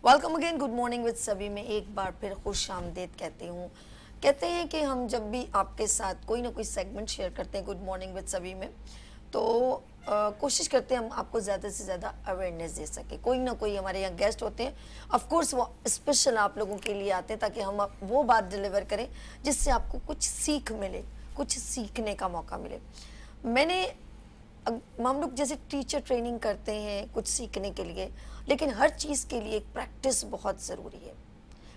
Welcome again, good morning with सभी में एक बार फिर खुश आमदीद कहती हूँ। कहते हैं कि हम जब भी आपके साथ कोई ना कोई सेगमेंट शेयर करते हैं गुड मॉर्निंग विद सभी में, तो कोशिश करते हैं हम आपको ज़्यादा से ज़्यादा अवेयरनेस दे सके। कोई ना कोई हमारे यहाँ गेस्ट होते हैं, ऑफ कोर्स वो स्पेशल आप लोगों के लिए आते हैं ताकि हम वो बात डिलीवर करें जिससे आपको कुछ सीख मिले, कुछ सीखने का मौका मिले। हम लोग जैसे टीचर ट्रेनिंग करते हैं कुछ सीखने के लिए, लेकिन हर चीज़ के लिए एक प्रैक्टिस बहुत ज़रूरी है।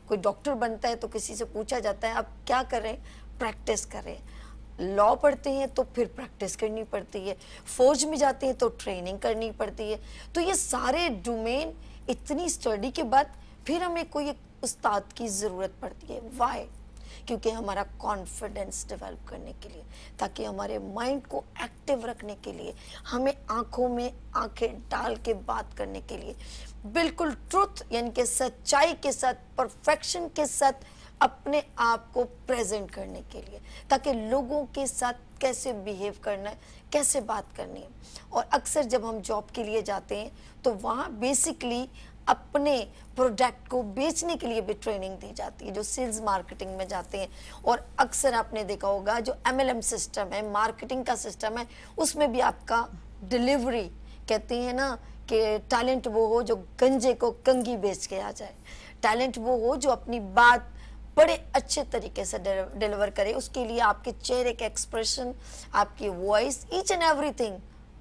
कोई डॉक्टर बनता है तो किसी से पूछा जाता है आप क्या कर रहे हैं, प्रैक्टिस कर रहे हैं। लॉ पढ़ते हैं तो फिर प्रैक्टिस करनी पड़ती है, फौज में जाते हैं तो ट्रेनिंग करनी पड़ती है। तो ये सारे डोमेन, इतनी स्टडी के बाद फिर हमें कोई एक उस्ताद की ज़रूरत पड़ती है। वाई? क्योंकि हमारा कॉन्फिडेंस डेवलप करने के लिए, ताकि हमारे माइंड को एक्टिव रखने के लिए, हमें आंखों में आंखें डाल के बात करने के लिए, बिल्कुल ट्रुथ यानी कि सच्चाई के साथ, परफेक्शन के साथ अपने आप को प्रेजेंट करने के लिए, ताकि लोगों के साथ कैसे बिहेव करना है, कैसे बात करनी है। और अक्सर जब हम जॉब के लिए जाते हैं तो वहाँ बेसिकली अपने प्रोडक्ट को बेचने के लिए भी ट्रेनिंग दी जाती है, जो सेल्स मार्केटिंग में जाते हैं। और अक्सर आपने देखा होगा जो MLM सिस्टम है, मार्केटिंग का सिस्टम है, उसमें भी आपका डिलीवरी, कहते हैं ना कि टैलेंट वो हो जो गंजे को कंघी बेच के आ जाए, टैलेंट वो हो जो अपनी बात बड़े अच्छे तरीके से डिलीवर करे। उसके लिए आपके चेहरे के एक्सप्रेशन, आपकी voice, each and everything,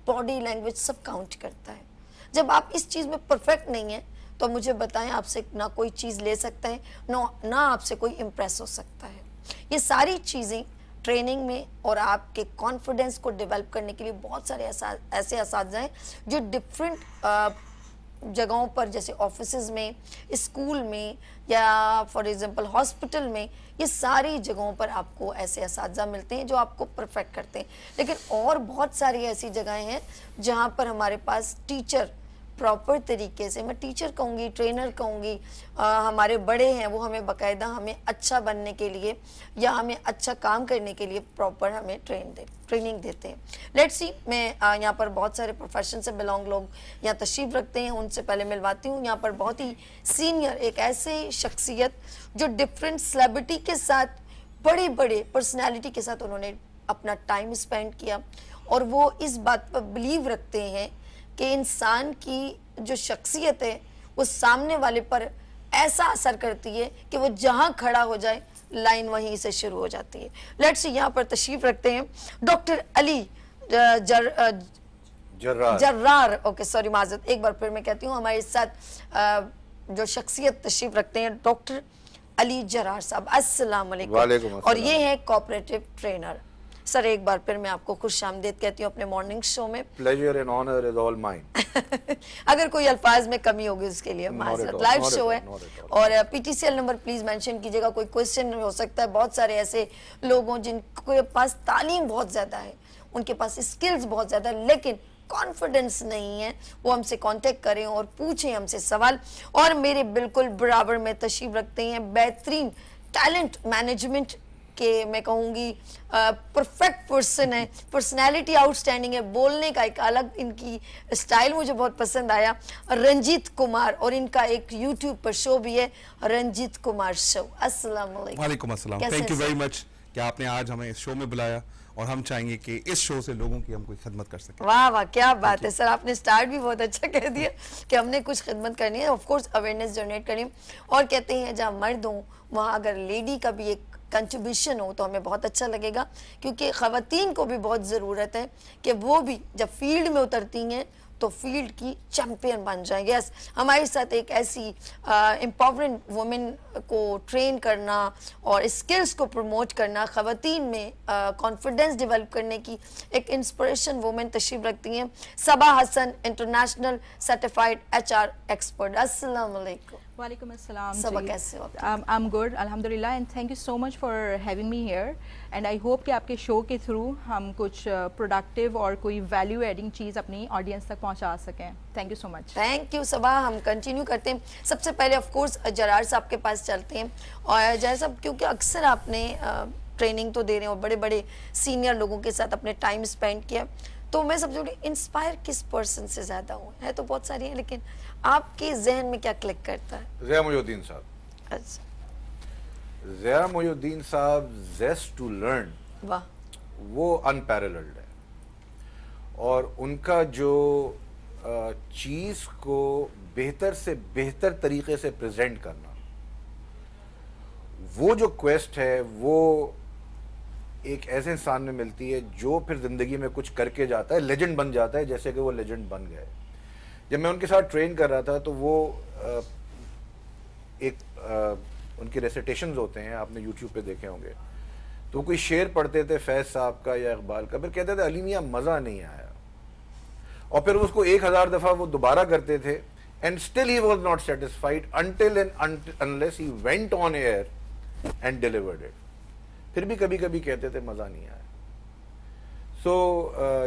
body language सब काउंट करता है। जब आप इस चीज़ में परफेक्ट नहीं है तो मुझे बताएं, आपसे ना कोई चीज़ ले सकता है, ना आपसे कोई इम्प्रेस हो सकता है। ये सारी चीज़ें ट्रेनिंग में और आपके कॉन्फिडेंस को डेवलप करने के लिए बहुत सारे ऐसे असातिज़ा हैं जो डिफरेंट जगहों पर, जैसे ऑफिसेज में, स्कूल में, या फॉर एग्जांपल हॉस्पिटल में, ये सारी जगहों पर आपको ऐसे असातिज़ा मिलते हैं जो आपको परफेक्ट करते हैं। लेकिन और बहुत सारी ऐसी जगहें हैं जहाँ पर हमारे पास टीचर प्रॉपर तरीके से, मैं टीचर कहूँगी, ट्रेनर कहूँगी, हमारे बड़े हैं, वो हमें बाकायदा हमें अच्छा बनने के लिए या हमें अच्छा काम करने के लिए प्रॉपर हमें ट्रेनिंग देते हैं। लेट्स सी, मैं यहाँ पर बहुत सारे प्रोफेशन से बिलोंग लोग यहाँ तशरीफ़ रखते हैं, उनसे पहले मिलवाती हूँ। यहाँ पर बहुत ही सीनियर एक ऐसे शख्सियत जो डिफरेंट सेलिब्रिटी के साथ, बड़े बड़े पर्सनैलिटी के साथ उन्होंने अपना टाइम स्पेंड किया, और वो इस बात पर बिलीव रखते हैं कि इंसान की जो शख्सियत है वो सामने वाले पर ऐसा असर करती है कि वो जहाँ खड़ा हो जाए लाइन वहीं से शुरू हो जाती है। लेट्स सी, यहाँ पर तशरीफ रखते हैं डॉक्टर अली जर्रार। ओके, सॉरी, माजरत, एक बार फिर मैं कहती हूँ, हमारे साथ जो शख्सियत तशरीफ रखते हैं डॉक्टर अली जर्रार साहब। अस्सलाम वालेकुम। और ये है कोऑपरेटिव ट्रेनर। सर, एक बार फिर मैं आपको खुश आमदीद कहती हूँ अपने मॉर्निंग शो में। Pleasure and honour is all mine. अगर कोई अल्फाज में कमी होगी उसके लिए माजरत, लाइव शो है। और PTCL नंबर प्लीज मेंशन कीजिएगा। कोई क्वेश्चन हो सकता है, बहुत सारे ऐसे लोग हों जिनके पास तालीम बहुत ज़्यादा है, उनके पास स्किल्स बहुत ज़्यादा है, लेकिन कॉन्फिडेंस नहीं है, वो हमसे कांटेक्ट करें और पूछें हमसे सवाल। और मेरे बिल्कुल बराबर में तशरीफ रखते हैं बेहतरीन टैलेंट मैनेजमेंट के, मैं कहूँगी परफेक्ट पर्सन है, पर्सनैलिटी आउटस्टैंडिंग है, बोलने का एक अलग इनकी स्टाइल मुझे बहुत पसंद आया, रंजीत कुमार। और इनका एक YouTube पर शो भी है, रंजीत कुमार शो। अस्सलाम वालेकुम अस्सलाम। थैंक यू वेरी मच कि आपने आज हमें इस शो में बुलाया, और हम चाहेंगे कि इस शो से लोगों की हम कोई खिदमत कर सकें। वाह वाह, क्या बात है सर, आपने स्टार्ट भी बहुत अच्छा कह दिया कि हमने कुछ खिदमत करनी है, ऑफ कोर्स अवेयरनेस जनरेट करनी है। और कहते हैं जहाँ मर्द हों वहाँ अगर लेडी का भी एक कंट्रीब्यूशन हो तो हमें बहुत अच्छा लगेगा, क्योंकि ख़वातीन को भी बहुत ज़रूरत है कि वो भी जब फील्ड में उतरती हैं तो फील्ड की चैम्पियन बन जाएंगे। यस, हमारे साथ एक ऐसी एम्पावरमेंट वुमेन को ट्रेन करना और स्किल्स को प्रमोट करना, ख़वातीन में कॉन्फिडेंस डेवलप करने की एक इंस्पिरेशन वुमेन तशरीफ़ रखती हैं, Saba Hassan, international certified HR expert. अस्सलाम वालेकुम। वालेकुम अस्सलाम। सबा, कैसे हो? आई एम गुड अल्हम्दुलिल्लाह, and thank you so much for having me here. And I hope कि आपके शो के थ्रू हम कुछ प्रोडक्टिव और कोई वैल्यू एडिंग चीज़ अपनी ऑडियंस तक पहुंचा सकें। Thank you so much. Thank you Saba. हम कंटिन्यू करते हैं। सबसे पहले ऑफ कोर्स जरार साहब के पास चलते हैं। और जरार साहब, क्योंकि अक्सर आपने ट्रेनिंग तो दे रहे हैं और बड़े बड़े सीनियर लोगों के साथ अपने टाइम स्पेंड किया, तो मैं समझ रही इंस्पायर किस पर्सन से ज्यादा हूँ, है तो बहुत सारी है, लेकिन आपके जहन में क्या क्लिक करता है? ज़िया मोइनुद्दीन साहब। अच्छा, ज़िया मोइनुद्दीन साहब ज़ेस्ट टू लर्न, वाह, वो अनपैरेलल्ड है। और उनका जो चीज़ को बेहतर से बेहतर तरीके से प्रेजेंट करना, वो जो क्वेस्ट है, वो एक ऐसे इंसान में मिलती है जो फिर ज़िंदगी में कुछ करके जाता है, लेजेंड बन जाता है, जैसे कि वो लेजेंड बन गए। जब मैं उनके साथ ट्रेन कर रहा था तो वो उनके रेसिटेशंस होते हैं, आपने यूट्यूब पे देखे होंगे, तो कोई शेर पढ़ते थे फैज़ साहब का या इकबाल का, फिर कहते थे अली मियां मज़ा नहीं आया, और फिर उसको 1000 दफ़ा वो दोबारा करते थे, and still he was not satisfied until and unless he went on air and delivered it. फिर भी कभी कभी कहते थे मज़ा नहीं आया। So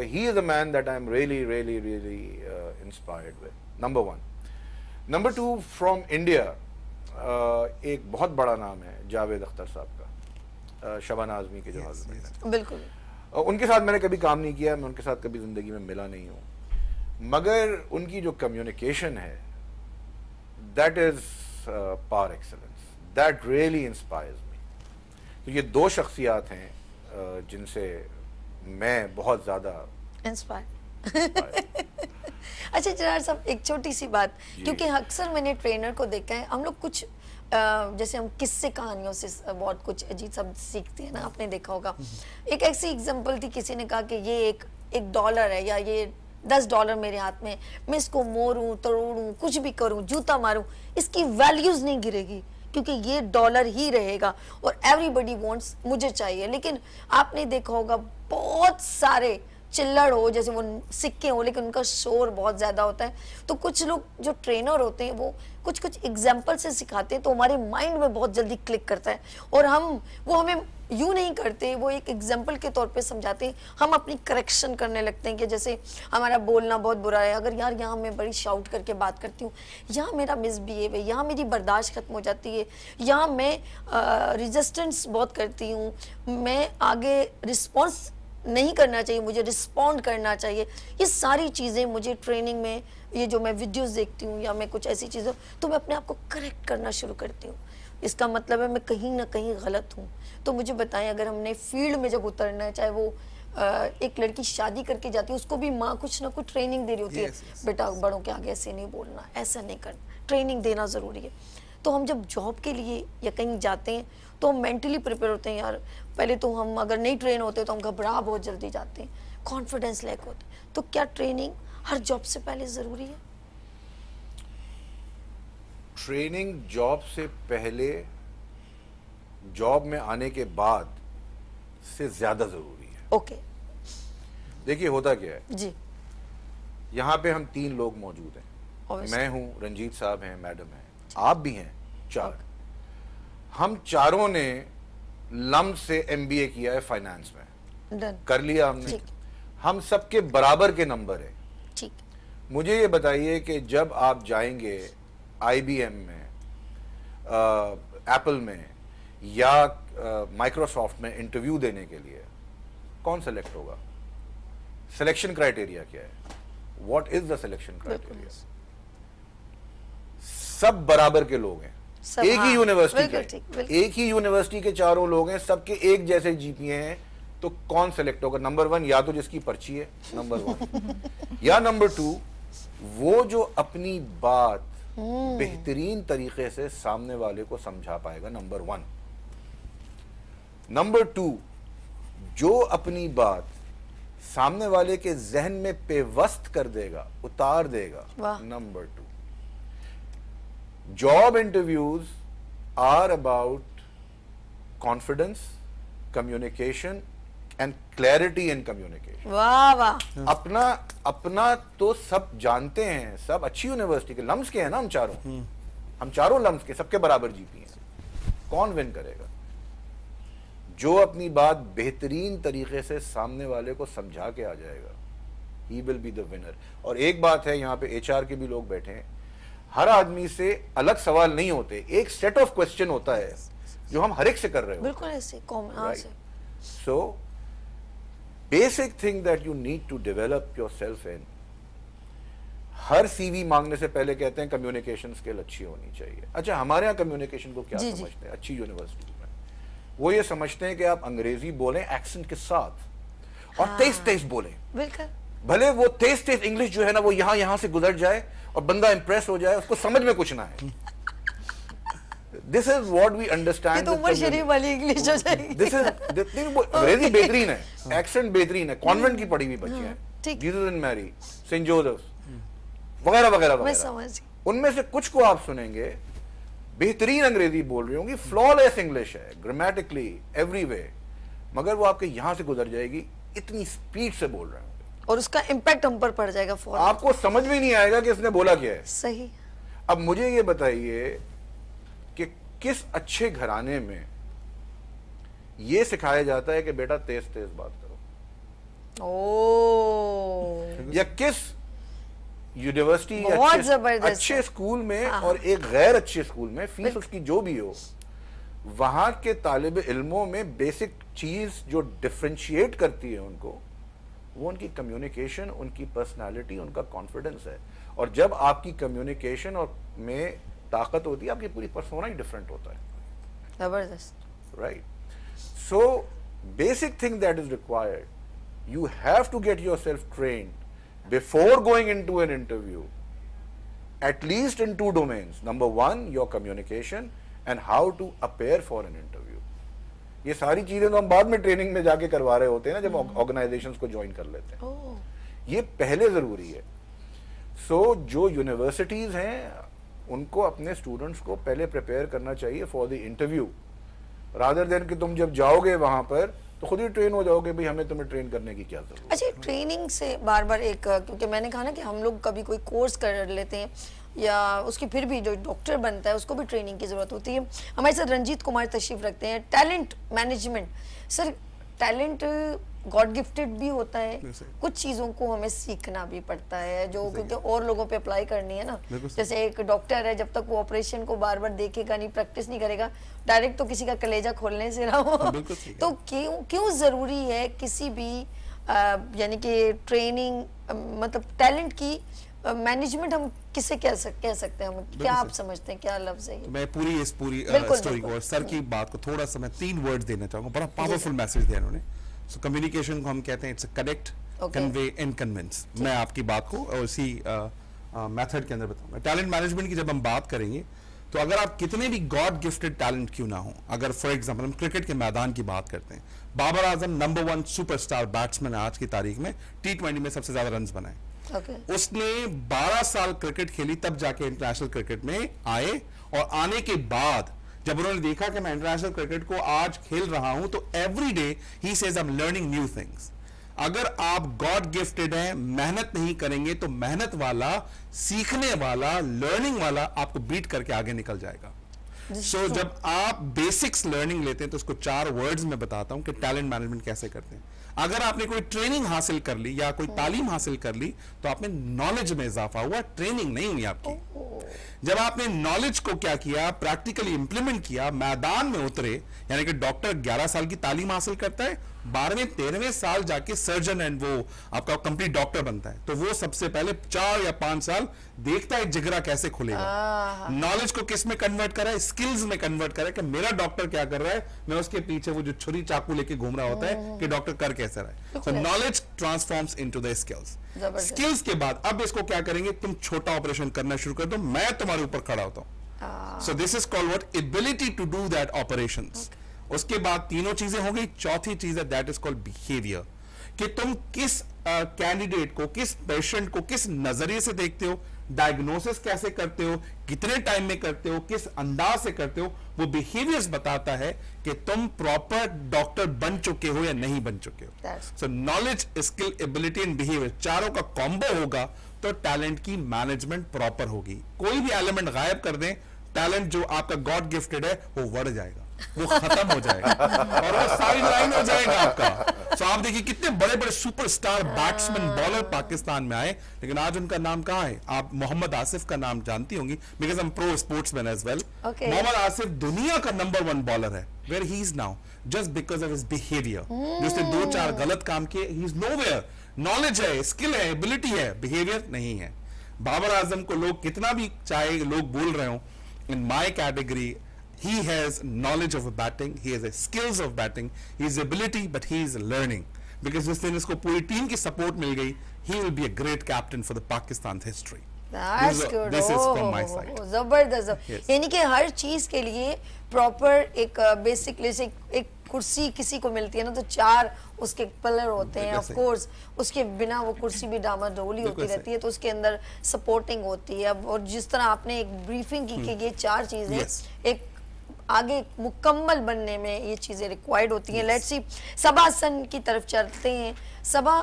he is a man that I am really really really inspired with, number 1। Number 2, from India एक बहुत बड़ा नाम है जावेद अख्तर साहब का, शबाना आज़मी के जो हस्बैंड हैं। बिल्कुल। उनके साथ मैंने कभी काम नहीं किया, मैं उनके साथ कभी ज़िंदगी में मिला नहीं हूँ, मगर उनकी जो कम्युनिकेशन है, that is par excellence, that really inspires me. तो ये 2 शख्सियात हैं जिनसे मैं बहुत ज़्यादा इंस्पायर। अच्छा जरार साहब, एक छोटी सी बात, क्योंकि अक्सर मैंने ट्रेनर को देखा है, हम लोग कुछ जैसे हम किस्से कहानियों से बहुत कुछ अजीब शब्द सीखते हैं ना, आपने देखा होगा। एक ऐसी एग्जांपल थी, किसी ने कहा कि ये एक डॉलर है, या ये $10 मेरे हाथ में, मैं इसको मोड़ूं तोड़ूं कुछ भी करूं, जूता मारूं, इसकी वैल्यूज नहीं गिरेगी, क्योंकि ये डॉलर ही रहेगा और एवरीबडी वांट्स, मुझे चाहिए। लेकिन आपने देखा होगा बहुत सारे चिल्लड़ हो, जैसे वो सिक्के हो, लेकिन उनका शोर बहुत ज़्यादा होता है। तो कुछ लोग जो ट्रेनर होते हैं वो कुछ कुछ एग्जाम्पल से सिखाते हैं, तो हमारे माइंड में बहुत जल्दी क्लिक करता है, और वो हमें यूँ नहीं करते, वो एक एग्जाम्पल के तौर पे समझाते हैं, हम अपनी करेक्शन करने लगते हैं कि जैसे हमारा बोलना बहुत बुरा है, अगर यार यहाँ मैं बड़ी शाउट करके बात करती हूँ, यहाँ मेरा मिसबिहेव है, यहाँ मेरी बर्दाश्त खत्म हो जाती है, यहाँ मैं रेजिस्टेंस बहुत करती हूँ, मैं आगे रिस्पॉन्स नहीं करना चाहिए, मुझे रिस्पॉन्ड करना चाहिए। ये सारी चीज़ें मुझे ट्रेनिंग में, ये जो मैं वीडियोस देखती हूँ या मैं कुछ ऐसी चीज़ें, तो मैं अपने आप को करेक्ट करना शुरू करती हूँ। इसका मतलब है मैं कहीं ना कहीं गलत हूँ। तो मुझे बताएं, अगर हमने फील्ड में जब उतरना है, चाहे वो एक लड़की शादी करके जाती है, उसको भी माँ कुछ ना कुछ ट्रेनिंग दे रही होती है, बेटा बड़ों के आगे ऐसे नहीं बोलना, ऐसा नहीं करना, ट्रेनिंग देना ज़रूरी है। तो हम जब जॉब के लिए या कहीं जाते हैं तो हम मेंटली प्रिपेयर होते हैं, यार पहले तो हम अगर नहीं ट्रेन होते तो हम घबरा बहुत जल्दी जाते हैं, कॉन्फिडेंस लैक होता है। तो क्या ट्रेनिंग हर जॉब से पहले ज़रूरी है? ट्रेनिंग जॉब से पहले, जॉब में आने के बाद से ज़्यादा ज़रूरी है। ओके, देखिए होता क्या है जी, यहाँ पे हम 3 लोग मौजूद हैं, Obviously. मैं हूँ, रंजीत साहब हैं, मैडम हैं, आप भी हैं, 4। हम चारों ने लम से MBA किया है फाइनेंस में, डन, कर लिया हमने, ठीक। हम सबके बराबर के नंबर है। ठीक, मुझे ये बताइए कि जब आप जाएंगे IBM में, एप्पल में या माइक्रोसॉफ्ट में इंटरव्यू देने के लिए, कौन सेलेक्ट होगा? सिलेक्शन क्राइटेरिया क्या है? What is the selection criteria? सब बराबर के लोग हैं, सब, एक ही हाँ, यूनिवर्सिटी बिल्कुल के, ठीक, बिल्कुल। एक ही यूनिवर्सिटी के 4 लोग हैं, सबके एक जैसे GPA हैं, तो कौन सेलेक्ट होगा? नंबर 1 या तो जिसकी पर्ची है, नंबर 1, या नंबर 2 वो जो अपनी बात बेहतरीन तरीके से सामने वाले को समझा पाएगा, नंबर 1। नंबर 2 जो अपनी बात सामने वाले के जहन में पेवस्त कर देगा, उतार देगा, वाह। Number 2। Job interviews are about confidence, communication and clarity in communication. वाह वाह, अपना तो सब जानते हैं, सब अच्छी यूनिवर्सिटी के लम्स के हैं ना, हम चारों लम्स के, सबके बराबर GPA हैं। कौन विन करेगा? जो अपनी बात बेहतरीन तरीके से सामने वाले को समझा के आ जाएगा, he will be the winner. और एक बात है, यहाँ पे HR के भी लोग बैठे हैं, हर आदमी से अलग सवाल नहीं होते, एक सेट ऑफ क्वेश्चन होता है जो हम हर एक से कर रहे हो। बिल्कुल ऐसे कॉमन, हाँ से। So basic thing that you need to develop yourself in, हर सीवी मांगने से पहले कहते हैं कम्युनिकेशन स्किल अच्छी होनी चाहिए। अच्छा, हमारे यहाँ कम्युनिकेशन को क्या समझते हैं अच्छी यूनिवर्सिटी में? वो ये समझते हैं कि आप अंग्रेजी बोलें एक्सेंट के साथ और तेज बोलें। बिल्कुल, भले वो तेज इंग्लिश जो है ना वो यहां से गुजर जाए और बंदा इंप्रेस हो जाए, उसको समझ में कुछ ना है। This is what we understand. तो उमर शरीफ वाली इंग्लिश हो जाएगी। दिस इज अंग्रेजी बेहतरीन है, एक्सेंट बेहतरीन है, कॉन्वेंट की पढ़ी हुई बच्चियां हैं, Jesus and Mary, Saint Joseph वगैरह वगैरह वगैरह, उनमें से कुछ को आप सुनेंगे बेहतरीन अंग्रेजी बोल रही होंगी, फ्लॉलेस इंग्लिश है ग्रामेटिकली एवरी वे, मगर वो आपके यहां से गुजर जाएगी, इतनी स्पीड से बोल रहे होंगे और उसका इम्पैक्ट हम पर पड़ जाएगा फौरन, आपको समझ में नहीं आएगा कि इसने बोला क्या है। सही। अब मुझे ये बताइए कि किस अच्छे घराने में ये सिखाया जाता है कि बेटा तेज तेज बात करो, ओ या किस यूनिवर्सिटी बहुत जबरदस्त अच्छे स्कूल में और एक गैर अच्छे स्कूल में, फीस उसकी जो भी हो, वहां के तालिब इल्मों में बेसिक चीज जो डिफरेंशिएट करती है उनको, वो उनकी कम्युनिकेशन, उनकी पर्सनालिटी, उनका कॉन्फिडेंस है। और जब आपकी कम्युनिकेशन और में ताकत होती है, आपकी पूरी पर्सोना ही डिफरेंट होता है। जबरदस्त, right? So basic thing that is required, you have to get yourself trained before going into an interview, at least in 2 domains. Number 1, your communication, and how to appear for an interview. ये सारी चीजें तो हम बाद में training में जाके करवा रहे होते हैं ना, जब ऑर्गेनाइजेशंस को ज्वाइन कर लेते हैं। ये पहले जरूरी है। सो जो यूनिवर्सिटीज हैं उनको अपने स्टूडेंट्स को पहले प्रिपेयर करना चाहिए for the interview, rather than कि तुम जब जाओगे वहां पर तो खुद ही ट्रेन हो जाओगे, भाई हमें तुम्हें ट्रेन करने की क्या जरूरत। अच्छा, ट्रेनिंग से बार बार एक, क्योंकि मैंने कहा ना कि हम लोग कभी कोई कोर्स कर लेते हैं या उसकी फिर भी जो डॉक्टर बनता है उसको भी ट्रेनिंग की ज़रूरत होती है। हमारे साथ रंजीत कुमार तशरीफ रखते हैं, talent management. Sir, talent God gifted भी होता है, कुछ चीज़ों को हमें सीखना भी पड़ता है, जो क्योंकि और लोगों पे अप्लाई करनी है ना। जैसे एक डॉक्टर है, जब तक वो ऑपरेशन को बार बार देखेगा नहीं, प्रैक्टिस नहीं करेगा, डायरेक्ट तो किसी का कलेजा खोलने से ना हो। तो क्यों ज़रूरी है किसी भी यानी कि ट्रेनिंग, मतलब टैलेंट की मैनेजमेंट हम किसे कह सकते हैं, हम क्या आप समझते हैं, क्या लफ्ज है? तो मैं पूरी स्टोरी को और सर की बात को थोड़ा सा मैं 3 वर्ड्स देना चाहूंगा, बड़ा पावरफुल मैसेज दिया उन्होंने। सो कम्युनिकेशन को हम कहते हैं it's a connect, convey and convince. मैं आपकी बात को और इसी मेथड के अंदर बताऊंगा। टैलेंट मैनेजमेंट की जब हम बात करेंगे तो अगर आप कितने भी गॉड गिफ्टेड टैलेंट क्यों ना हो, अगर फॉर एग्जांपल हम क्रिकेट के मैदान की बात करते हैं, Babar Azam number 1 superstar batsman आज की तारीख में, T20 में सबसे ज्यादा रन्स बनाए। उसने 12 साल क्रिकेट खेली, तब जाके इंटरनेशनल क्रिकेट में आए, और आने के बाद जब उन्होंने देखा कि मैं इंटरनेशनल क्रिकेट को आज खेल रहा हूं, तो every day he says I am learning new things. अगर आप गॉड गिफ्टेड हैं, मेहनत नहीं करेंगे तो मेहनत वाला, सीखने वाला, लर्निंग वाला आपको बीट करके आगे निकल जाएगा। सो जब आप बेसिक्स लर्निंग लेते हैं तो उसको 4 वर्ड्स में बताता हूं कि टैलेंट मैनेजमेंट कैसे करते हैं। अगर आपने कोई ट्रेनिंग हासिल कर ली या कोई तालीम हासिल कर ली तो आप में नॉलेज में इजाफा हुआ, ट्रेनिंग नहीं हुई आपकी। जब आपने नॉलेज को क्या किया, प्रैक्टिकली इंप्लीमेंट किया, मैदान में उतरे, यानी कि डॉक्टर 11 साल की तालीम हासिल करता है, 12वें 13वें साल जाके सर्जन एंड वो आपका कंप्लीट डॉक्टर बनता है, तो वो सबसे पहले 4 या 5 साल देखता है जिगरा कैसे खुलेगा। नॉलेज को किस में कन्वर्ट करा है, स्किल्स में कन्वर्ट करा है कि मेरा डॉक्टर क्या कर रहा है, मैं उसके पीछे वो जो छुरी चाकू लेके घूम रहा होता है कि डॉक्टर कर कैसे रहा है। सो knowledge transforms into the skills. Skills के बाद अब इसको क्या करेंगे, तुम छोटा ऑपरेशन करना शुरू कर दो, मैं तुम्हारे ऊपर खड़ा होता हूं। So this is called what, ability to do that operations. उसके बाद तीनों चीजें हो गई, चौथी चीज है दैट इज कॉल्ड बिहेवियर, कि तुम किस कैंडिडेट को, किस पेशेंट को किस नजरिए से देखते हो, डायग्नोसिस कैसे करते हो, कितने टाइम में करते हो, किस अंदाज से करते हो, वो बिहेवियर्स बताता है कि तुम प्रॉपर डॉक्टर बन चुके हो या नहीं बन चुके हो। सो knowledge, skill, ability and behaviour, चारों का कॉम्बो होगा तो टैलेंट की मैनेजमेंट प्रॉपर होगी। कोई भी एलिमेंट गायब कर दें, टैलेंट जो आपका गॉड गिफ्टेड है वो बढ़ जाएगा, वो खत्म हो जाएगा और वो साइड लाइन हो जाएगा आपका। So आप देखिए कितने बड़े बड़े सुपरस्टार बैट्समैन बॉलर पाकिस्तान में आए, लेकिन आज उनका नाम कहाँ है? आप मोहम्मद आसिफ का नाम जानती होंगी, because I am pro sportsman as well. Mohammad Asif दुनिया का नंबर 1 बॉलर है। Where he is now? Just because of his behaviour. जिसने 2-4 गलत काम किए, ही इज नोवेयर। नॉलेज है, स्किल है, एबिलिटी है, बिहेवियर नहीं है। बाबर आजम को लोग कितना भी चाहे लोग बोल रहे हो, in my category he has knowledge of batting, he has a skills of batting, he has ability, but he is learning, because जिस दिन इसको पूरी टीम की सपोर्ट मिल गई, he will be a great captain for the Pakistan history. That's good. This is from my side. जबरदस्त। Yes. यानी कि हर चीज के लिए प्रॉपर एक बेसिकली से एक कुर्सी किसी को मिलती है ना, तो 4 उसके पिलर होते हैं। ऑफ कोर्स उसके बिना वो कुर्सी भी डामाडोली होती रहती है, तो उसके अंदर सपोर्टिंग होती है। और जिस तरह आपने एक ब्रीफिंग की कि ये 4 चीजें एक आगे मुकम्मल बनने में ये चीजें रिक्वायर्ड होती हैं। लेट्स सी, सबासन की तरफ चलते हैं। सबा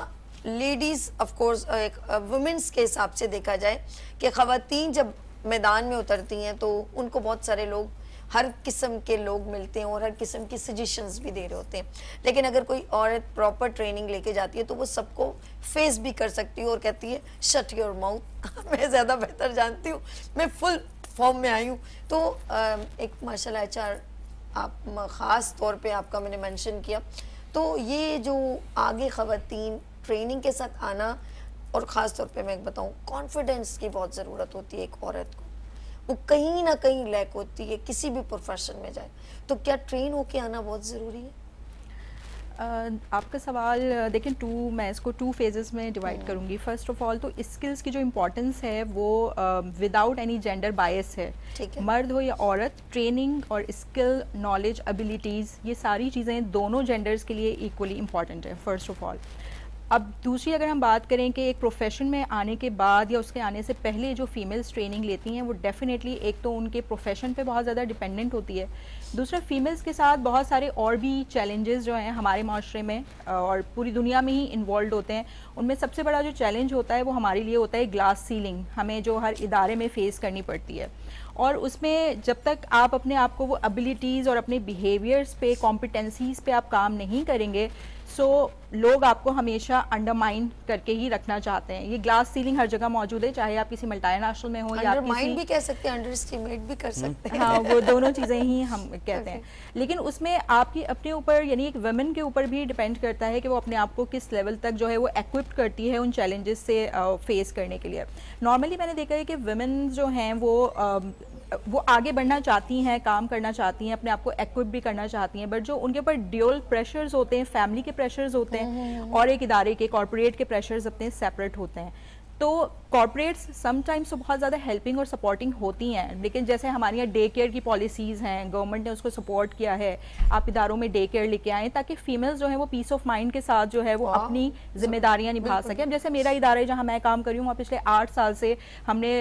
लेडीज ऑफ कोर्स एक वुमेन्स के हिसाब से देखा जाए कि खवातीन जब मैदान में उतरती हैं तो उनको बहुत सारे लोग, हर किस्म के लोग मिलते हैं और हर किस्म की सजेशंस भी दे रहे होते हैं। लेकिन अगर कोई औरत प्रॉपर ट्रेनिंग लेके जाती है तो वो सबको फेस भी कर सकती है और कहती है शट योर माउथ मैं ज़्यादा बेहतर जानती हूँ, मैं फुल फॉर्म में आई हूँ। तो एक माशाल्लाह एचआर आप ख़ास तौर पे आपका मैंने मेंशन किया, तो ये जो आगे ख़वातीन ट्रेनिंग के साथ आना, और ख़ास तौर पे मैं बताऊँ कॉन्फिडेंस की बहुत ज़रूरत होती है एक औरत को, वो कहीं ना कहीं लैक होती है किसी भी प्रोफेशन में जाए, तो क्या ट्रेन होके आना बहुत ज़रूरी है? आपका सवाल देखें, मैं इसको 2 फेजेस में डिवाइड करूंगी। फर्स्ट ऑफ ऑल तो स्किल्स की जो इम्पोर्टेंस है वो विदाउट एनी जेंडर बायस है, मर्द हो या औरत, ट्रेनिंग और स्किल, नॉलेज, एबिलिटीज़, ये सारी चीज़ें दोनों जेंडर्स के लिए इक्वली इम्पॉर्टेंट है फर्स्ट ऑफ ऑल। अब दूसरी अगर हम बात करें कि एक प्रोफेशन में आने के बाद या उसके आने से पहले जो फीमेल्स ट्रेनिंग लेती हैं वो डेफिनेटली एक तो उनके प्रोफेशन पे बहुत ज़्यादा डिपेंडेंट होती है, दूसरा फीमेल्स के साथ बहुत सारे और भी चैलेंजेस जो हैं हमारे माशरे में और पूरी दुनिया में ही इन्वॉल्व होते हैं। उनमें सबसे बड़ा जो चैलेंज होता है वो हमारे लिए होता है ग्लास सीलिंग, हमें जो हर इदारे में फ़ेस करनी पड़ती है। और उसमें जब तक आप अपने आप को वो एबिलिटीज़ और अपने बिहेवियर्स पे, कॉम्पिटेंसीज़ पे आप काम नहीं करेंगे, सो लोग आपको हमेशा अंडरमाइन करके ही रखना चाहते हैं। ये ग्लास सीलिंग हर जगह मौजूद है, चाहे आप किसी मल्टीनेशनल में हो या अंडरमाइन भी कह सकते हैं, अंडर एस्टिमेट भी कर सकते हैं। हाँ, वो दोनों चीज़ें ही हम कहते हैं। लेकिन उसमें आपकी अपने ऊपर, यानी एक वुमेन के ऊपर भी डिपेंड करता है कि वो अपने आप को किस लेवल तक जो है वो इक्विप्ड करती है उन चैलेंजेस से फेस करने के लिए। नॉर्मली मैंने देखा है कि वुमेन जो हैं वो आगे बढ़ना चाहती हैं, काम करना चाहती हैं, अपने आप को इक्विप भी करना चाहती हैं, बट जो उनके ऊपर ड्यूअल प्रेशर्स होते हैं, फैमिली के प्रेशर्स होते हैं और एक इदारे के कॉर्पोरेट के प्रेशर्स अपने सेपरेट होते हैं। तो कॉर्पोरेट्स समटाइम्स तो बहुत ज़्यादा हेल्पिंग और सपोर्टिंग होती हैं, लेकिन जैसे हमारे यहाँ डे केयर की पॉलिसीज़ हैं, गवर्नमेंट ने उसको सपोर्ट किया है, आप इदारों में डे केयर लेके आएँ ताकि फीमेल्स जो है वो पीस ऑफ माइंड के साथ जो है वो अपनी जिम्मेदारियाँ निभा सकें। अब जैसे मेरा इदारा है जहाँ मैं काम कर रही हूँ, वहाँ पिछले 8 साल से हमने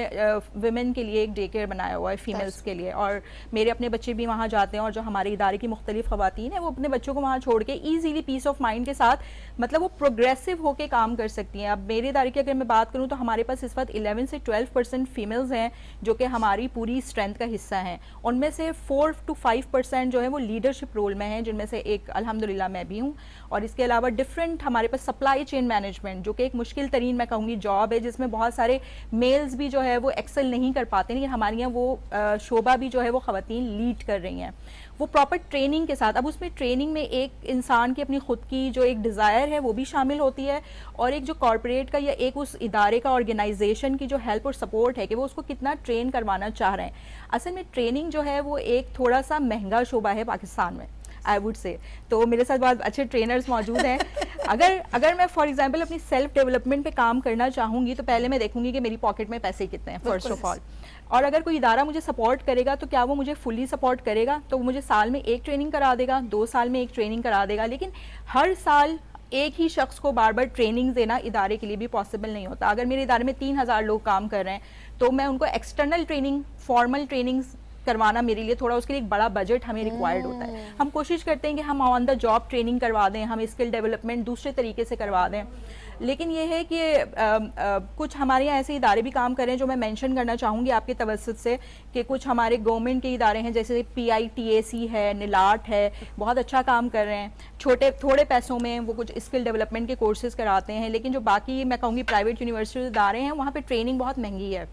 वुमेन के लिए एक डे केयर बनाया हुआ है फीमेल्स के लिए, और मेरे अपने बच्चे भी वहाँ जाते हैं और जो हमारे इदारे की मुख्तलिफ ख़वातीन हैं वो अपने बच्चों को वहाँ छोड़ के ईजीली पीस ऑफ माइंड के साथ मतलब वो प्रोग्रेसिव होकर काम कर सकती हैं। अब मेरे इदारे की अगर मैं बात करूँ तो हमारे पास इस वक्त 11 से 12% फीमेल्स हैं जो कि हमारी पूरी स्ट्रेंथ का हिस्सा हैं। उनमें से 4 to 5% जो है वो लीडरशिप रोल में हैं, जिनमें से एक अल्हम्दुलिल्लाह मैं भी हूँ। और इसके अलावा डिफरेंट हमारे पास सप्लाई चेन मैनेजमेंट, जो कि एक मुश्किल तरीन मैं कहूँगी जॉब है, जिसमें बहुत सारे मेल्स भी जो है वो एक्सेल नहीं कर पाते, लेकिन हमारे यहाँ वो शोबा भी जो है वो ख़वातीन लीड कर रही हैं, वो प्रॉपर ट्रेनिंग के साथ। अब उसमें ट्रेनिंग में एक इंसान की अपनी खुद की जो एक डिज़ायर है वो भी शामिल होती है, और एक जो कॉर्पोरेट का या एक उस इदारे का, ऑर्गेनाइजेशन की जो हेल्प और सपोर्ट है कि वो उसको कितना ट्रेन करवाना चाह रहे हैं। असल में ट्रेनिंग जो है वो एक थोड़ा सा महंगा शोबा है पाकिस्तान में, आई वुड से। तो मेरे साथ बहुत अच्छे ट्रेनर्स मौजूद हैं। अगर मैं फॉर एग्जांपल अपनी सेल्फ डेवलपमेंट पे काम करना चाहूँगी तो पहले मैं देखूंगी कि मेरी पॉकेट में पैसे कितने हैं फर्स्ट ऑफ ऑल, और अगर कोई इदारा मुझे सपोर्ट करेगा तो क्या वो मुझे फुली सपोर्ट करेगा, तो वो मुझे साल में एक ट्रेनिंग करा देगा, 2 साल में एक ट्रेनिंग करा देगा। लेकिन हर साल एक ही शख्स को बार बार ट्रेनिंग देना इदारे के लिए भी पॉसिबल नहीं होता। अगर मेरे इदारे में 3000 लोग काम कर रहे हैं तो मैं उनको एक्सटर्नल ट्रेनिंग, फॉर्मल ट्रेनिंग्स करवाना मेरे लिए थोड़ा, उसके लिए एक बड़ा बजट हमें रिक्वायर्ड होता है। हम कोशिश करते हैं कि हम ऑन द जॉब ट्रेनिंग करवा दें, हम स्किल डेवलपमेंट दूसरे तरीके से करवा दें, लेकिन ये है कि कुछ हमारे यहाँ ऐसे इदारे भी काम कर रहे हैं जो मैं मेंशन करना चाहूँगी आपके तवज्जुद से, कि कुछ हमारे गवर्नमेंट के इदारे हैं जैसे PITAC है, NILAT है, बहुत अच्छा काम कर रहे हैं, थोड़े पैसों में वो कुछ स्किल डेवलपमेंट के कोर्सेज कराते हैं। लेकिन जो बाकी मैं कहूँगी प्राइवेट यूनिवर्सिटी इदारे हैं वहाँ पर ट्रेनिंग बहुत महंगी है।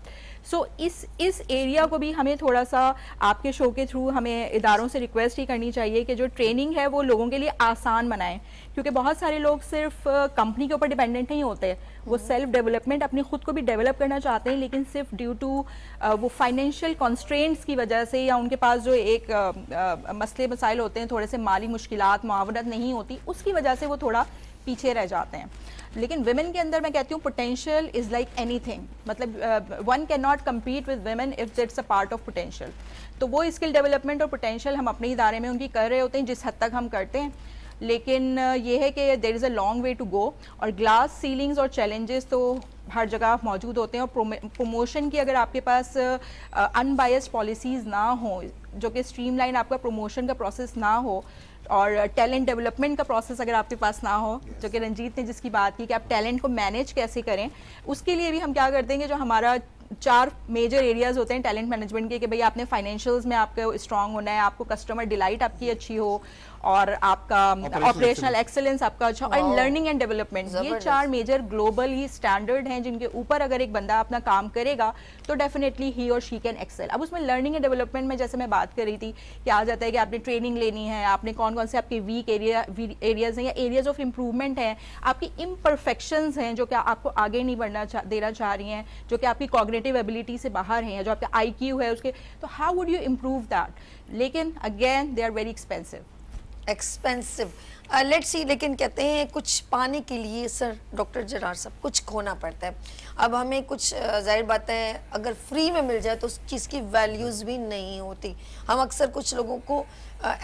सो इस एरिया को भी हमें थोड़ा सा आपके शो के थ्रू हमें इदारों से रिक्वेस्ट ही करनी चाहिए कि जो ट्रेनिंग है वो लोगों के लिए आसान बनाएं, क्योंकि बहुत सारे लोग सिर्फ कंपनी के ऊपर डिपेंडेंट नहीं होते, वो सेल्फ डेवलपमेंट अपनी खुद को भी डेवलप करना चाहते हैं, लेकिन सिर्फ ड्यू टू वो फाइनेंशियल कॉन्स्ट्रेंट्स की वजह से या उनके पास जो एक मसले मसाइल होते हैं, थोड़े से माली मुश्किलात मुआवनत नहीं होती, उसकी वजह से वो थोड़ा पीछे रह जाते हैं। लेकिन विमेन के अंदर मैं कहती हूँ पोटेंशियल इज़ लाइक एनीथिंग, मतलब one can not compete with women if it's a part of potential. तो वो स्किल डेवलपमेंट और पोटेंशियल हम अपने इदारे में उनकी कर रहे होते हैं जिस हद तक हम करते हैं, लेकिन ये है कि there is a long way to go. और ग्लास सीलिंग्स और चैलेंजेस तो हर जगह मौजूद होते हैं, और प्रमोशन की अगर आपके पास अनबायस्ड पॉलिसीज़ ना हो, जो कि स्ट्रीमलाइन आपका प्रमोशन का प्रोसेस ना हो, और टैलेंट डेवलपमेंट का प्रोसेस अगर आपके पास ना हो, जो कि रंजीत ने जिसकी बात की कि आप टैलेंट को मैनेज कैसे करें, उसके लिए भी हम क्या करते हैं कि जो हमारा 4 मेजर एरियाज होते हैं टैलेंट मैनेजमेंट के, कि भाई आपने फाइनेंशियल्स में आपको स्ट्रांग होना है, आपको कस्टमर डिलाइट आपकी अच्छी हो, और आपका ऑपरेशनल एक्सेलेंस आपका अच्छा, और लर्निंग एंड डेवलपमेंट, ये 4 मेजर ग्लोबल ही स्टैंडर्ड हैं जिनके ऊपर अगर एक बंदा अपना काम करेगा तो डेफिनेटली ही और शी कैन एक्सेल। अब उसमें लर्निंग एंड डेवलपमेंट में जैसे मैं बात कर रही थी कि आ जाता है कि आपने ट्रेनिंग लेनी है, आपने कौन कौन से आपके वीक एरियाज हैं या एरियाज ऑफ इम्प्रूवमेंट हैं, आपकी इम्परफेक्शंस हैं जो कि आपको आगे नहीं बढ़ना देना चाह रही हैं, जो कि आपकी कॉग्निटिव एबिलिटी से बाहर हैं, या जो आपका IQ है उसके, तो how would you improve that? लेकिन again they are very expensive. Let's see, लेकिन कहते हैं कुछ पाने के लिए सर डॉक्टर जरार साहब कुछ खोना पड़ता है। अब हमें कुछ जाहिर बात है अगर फ्री में मिल जाए तो उस चीज़ की वैल्यूज़ भी नहीं होती। हम अक्सर कुछ लोगों को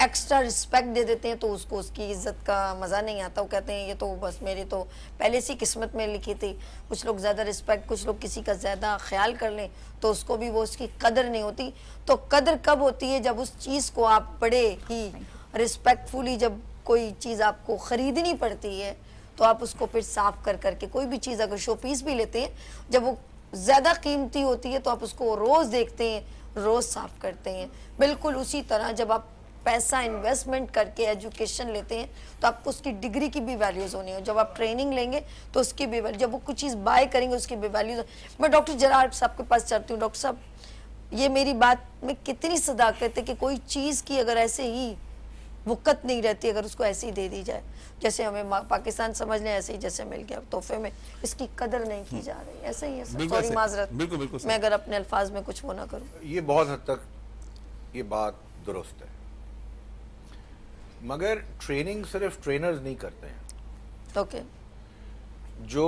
एक्स्ट्रा रिस्पेक्ट दे देते हैं तो उसको उसकी इज़्ज़त का मज़ा नहीं आता, वो कहते हैं ये तो बस मेरी तो पहले से किस्मत में लिखी थी। कुछ लोग ज़्यादा रिस्पेक्ट, कुछ लोग किसी का ज़्यादा ख्याल कर लें तो उसको भी वो उसकी कदर नहीं होती। तो कदर कब होती है? जब उस चीज़ को आप बड़े ही रिस्पेक्टफुली, जब कोई चीज़ आपको ख़रीदनी पड़ती है तो आप उसको फिर साफ़ कर करके, कोई भी चीज़ अगर शो पीस भी लेते हैं, जब वो ज़्यादा कीमती होती है तो आप उसको रोज़ देखते हैं, रोज़ साफ़ करते हैं। बिल्कुल उसी तरह जब आप पैसा इन्वेस्टमेंट करके एजुकेशन लेते हैं तो आपको उसकी डिग्री की भी वैल्यूज़ होनी है, जब आप ट्रेनिंग लेंगे तो उसकी भी वैल्यू, जब वो कुछ चीज़ बाय करेंगे उसकी भी वैल्यूज़। मैं डॉक्टर जरार साहब के पास चलती हूँ। डॉक्टर साहब, ये मेरी बात में कितनी सदाकत है कि कोई चीज़ की अगर ऐसे ही वक़्त नहीं रहती, अगर उसको ऐसे ही दे दी जाए, जैसे हमें पाकिस्तान समझ लें ऐसे ही जैसे मिल गया तोहफे में, इसकी कदर नहीं की जा रही, ऐसे ही है सर। सॉरी माजरत, मैं अगर अपने अल्फाज में कुछ वो ना करूँ। ये बहुत हद तक ये बात दुरुस्त है, मगर ट्रेनिंग सिर्फ ट्रेनर्स नहीं करते हैं। ओके। जो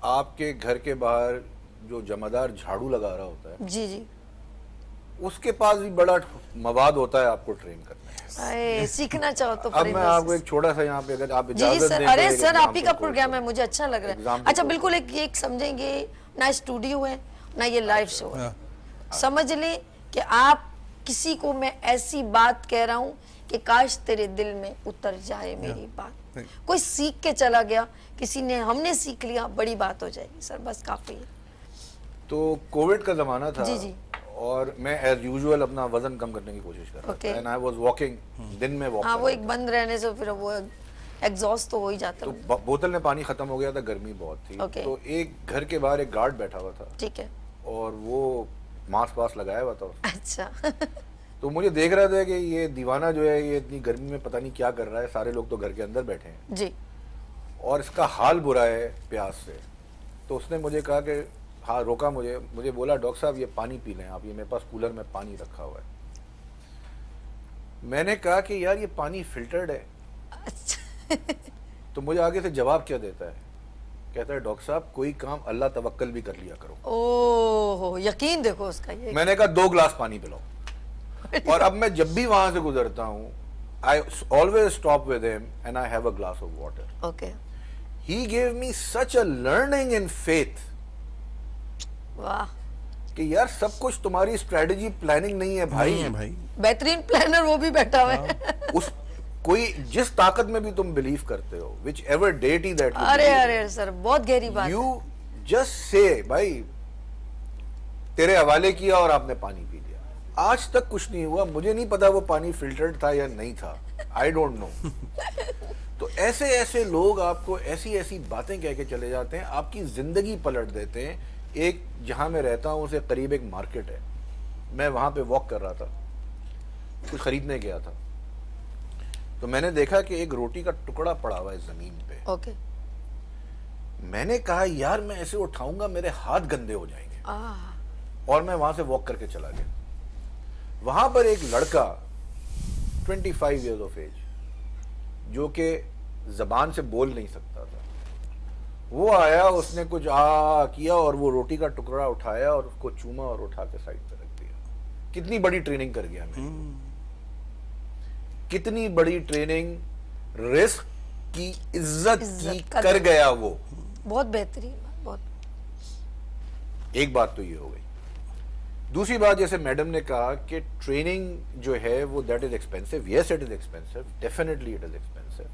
आपके घर के बाहर जो जमादार झाड़ू लगा रहा होता है, जी जी, उसके पास भी बड़ा मवाद होता है आपको ट्रेन करने। सीखना चाहो तो अब मैं आपको एक छोटा सा यहाँ पे अगर आप इजाजत दें, अरे सर आप ही का प्रोग्राम है, मुझे अच्छा लग रहा है। अच्छा बिल्कुल, एक समझेंगे ना स्टूडियो है ना ये लाइव शो है, समझ लें कि आप किसी को मैं ऐसी बात कह रहा हूँ कि काश तेरे दिल में उतर जाए मेरी बात। कोई सीख के चला गया, किसी ने, हमने सीख लिया, बड़ी बात हो जाएगी सर, बस काफी है। तो कोविड का जमाना था जी जी, और मैं एज यूजुअल अपना वजन कम करने की कोशिश कर रहा था, एंड आई वाज वॉकिंग, दिन में वॉक। हाँ, वो एक बंद रहने से फिर वो एग्जॉस्ट तो हो ही जाता है। तो बोतल में पानी खत्म हो गया था, गर्मी बहुत थी, तो एक घर के बाहर एक गार्ड बैठा हुआ था, ठीक है, और वो मास्क वास्क लगाया हुआ था। अच्छा। तो मुझे देख रहा था कि ये दीवाना जो है ये इतनी गर्मी में पता नहीं क्या कर रहा है, सारे लोग तो घर के अंदर बैठे हैं जी, और इसका हाल बुरा है प्यास से। तो उसने मुझे कहा कि हाँ, रोका मुझे बोला डॉक्टर साहब ये पानी पी लें आप, ये मेरे पास कूलर में पानी रखा हुआ है। मैंने कहा कि यार ये पानी फिल्टर्ड है। अच्छा। तो मुझे आगे से जवाब क्या देता है, कहता है डॉक्टर साहब कोई काम अल्लाह तवक्कल भी कर लिया करो। ओह, यकीन देखो उसका ये। मैंने कहा 2 गिलास पानी पिलाओ। और अब मैं जब भी वहां से गुजरता हूँ, I always stop with him and I have a glass of water. Okay. He gave me such a learning in faith. वाह, कि यार सब कुछ तुम्हारी स्ट्रेटजी प्लानिंग नहीं है भाई। नहीं है भाई। बेहतरीन प्लानर वो भी बैठा हुआ है। उस कोई जिस ताकत में भी तुम बिलीव करते हो, विच एवर डेटी दैट, अरे अरे सर बहुत गहरी बात है। यू जस्ट से भाई तेरे हवाले किया और आपने पानी पी लिया। आज तक कुछ नहीं हुआ, मुझे नहीं पता वो पानी फिल्टर्ड था या नहीं था, आई डोंट नो। तो ऐसे ऐसे लोग आपको ऐसी ऐसी बातें कह के चले जाते हैं, आपकी जिंदगी पलट देते हैं। एक जहां मैं रहता हूं उसे करीब एक मार्केट है, मैं वहां पे वॉक कर रहा था, कुछ खरीदने गया था, तो मैंने देखा कि एक रोटी का टुकड़ा पड़ा हुआ है जमीन पे। ओके। मैंने कहा यार मैं ऐसे उठाऊंगा मेरे हाथ गंदे हो जाएंगे, और मैं वहां से वॉक करके चला गया। वहां पर एक लड़का 25 ईयर्स ऑफ एज, जो कि जबान से बोल नहीं सकता था, वो आया, उसने कुछ किया और वो रोटी का टुकड़ा उठाया और उसको चूमा और उठा के साइड पे रख दिया। कितनी बड़ी ट्रेनिंग कर गया मैं, कितनी बड़ी ट्रेनिंग, रिस्क की इज्जत की कर गया वो। बहुत बेहतरीन, बहुत। एक बात तो ये हो गई। दूसरी बात, जैसे मैडम ने कहा कि ट्रेनिंग जो है वो that is expensive. Yes it is expensive, definitely it is expensive,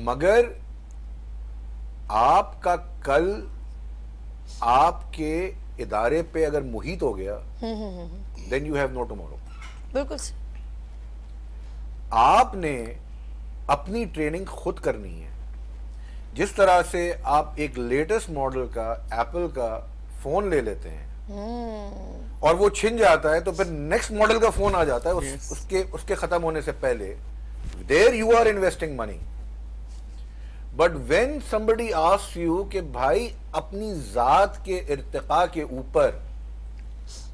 मगर आपका कल आपके इदारे पे अगर मुहित हो गया, then you have no tomorrow. बिल्कुल। आपने अपनी ट्रेनिंग खुद करनी है। जिस तरह से आप एक लेटेस्ट मॉडल का एप्पल का फोन ले लेते हैं और वो छिन जाता है, तो फिर नेक्स्ट मॉडल का फोन आ जाता है उसके खत्म होने से पहले। There you are investing money. But when somebody asks you कि भाई अपनी जात के इर्तिका के ऊपर,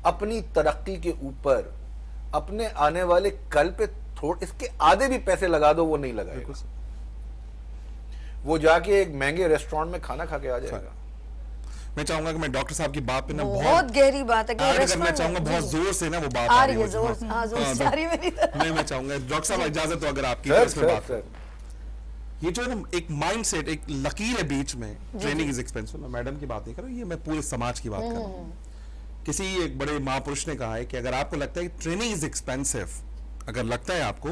अपनी तरक्की के ऊपर, अपने आने वाले कल पे थोड़े इसके आधे भी पैसे लगा दो, वो नहीं लगाएगा। वो जाके एक महंगे रेस्टोरेंट में खाना खा के आ जाएगा। मैं चाहूंगा कि मैं डॉक्टर साहब की बात पे ना बहुत गहरी बात है, मैं चाहूंगा बहुत जोर से ना वो बात आ रही है, जोर से आ रही मेरी तरफ। मैं चाहूंगा डॉक्टर साहब इजाजत तो अगर आपकी बात, ये जो है ना एक माइंडसेट, एक लकीर है बीच में, ट्रेनिंग इज एक्सपेंसिव। मैं मैडम की बात नहीं कर रहा हूँ, ये मैं पूरे समाज की बात कर रहा हूँ। किसी एक बड़े महापुरुष ने कहा है कि अगर आपको लगता है कि ट्रेनिंग इज एक्सपेंसिव, अगर लगता है आपको,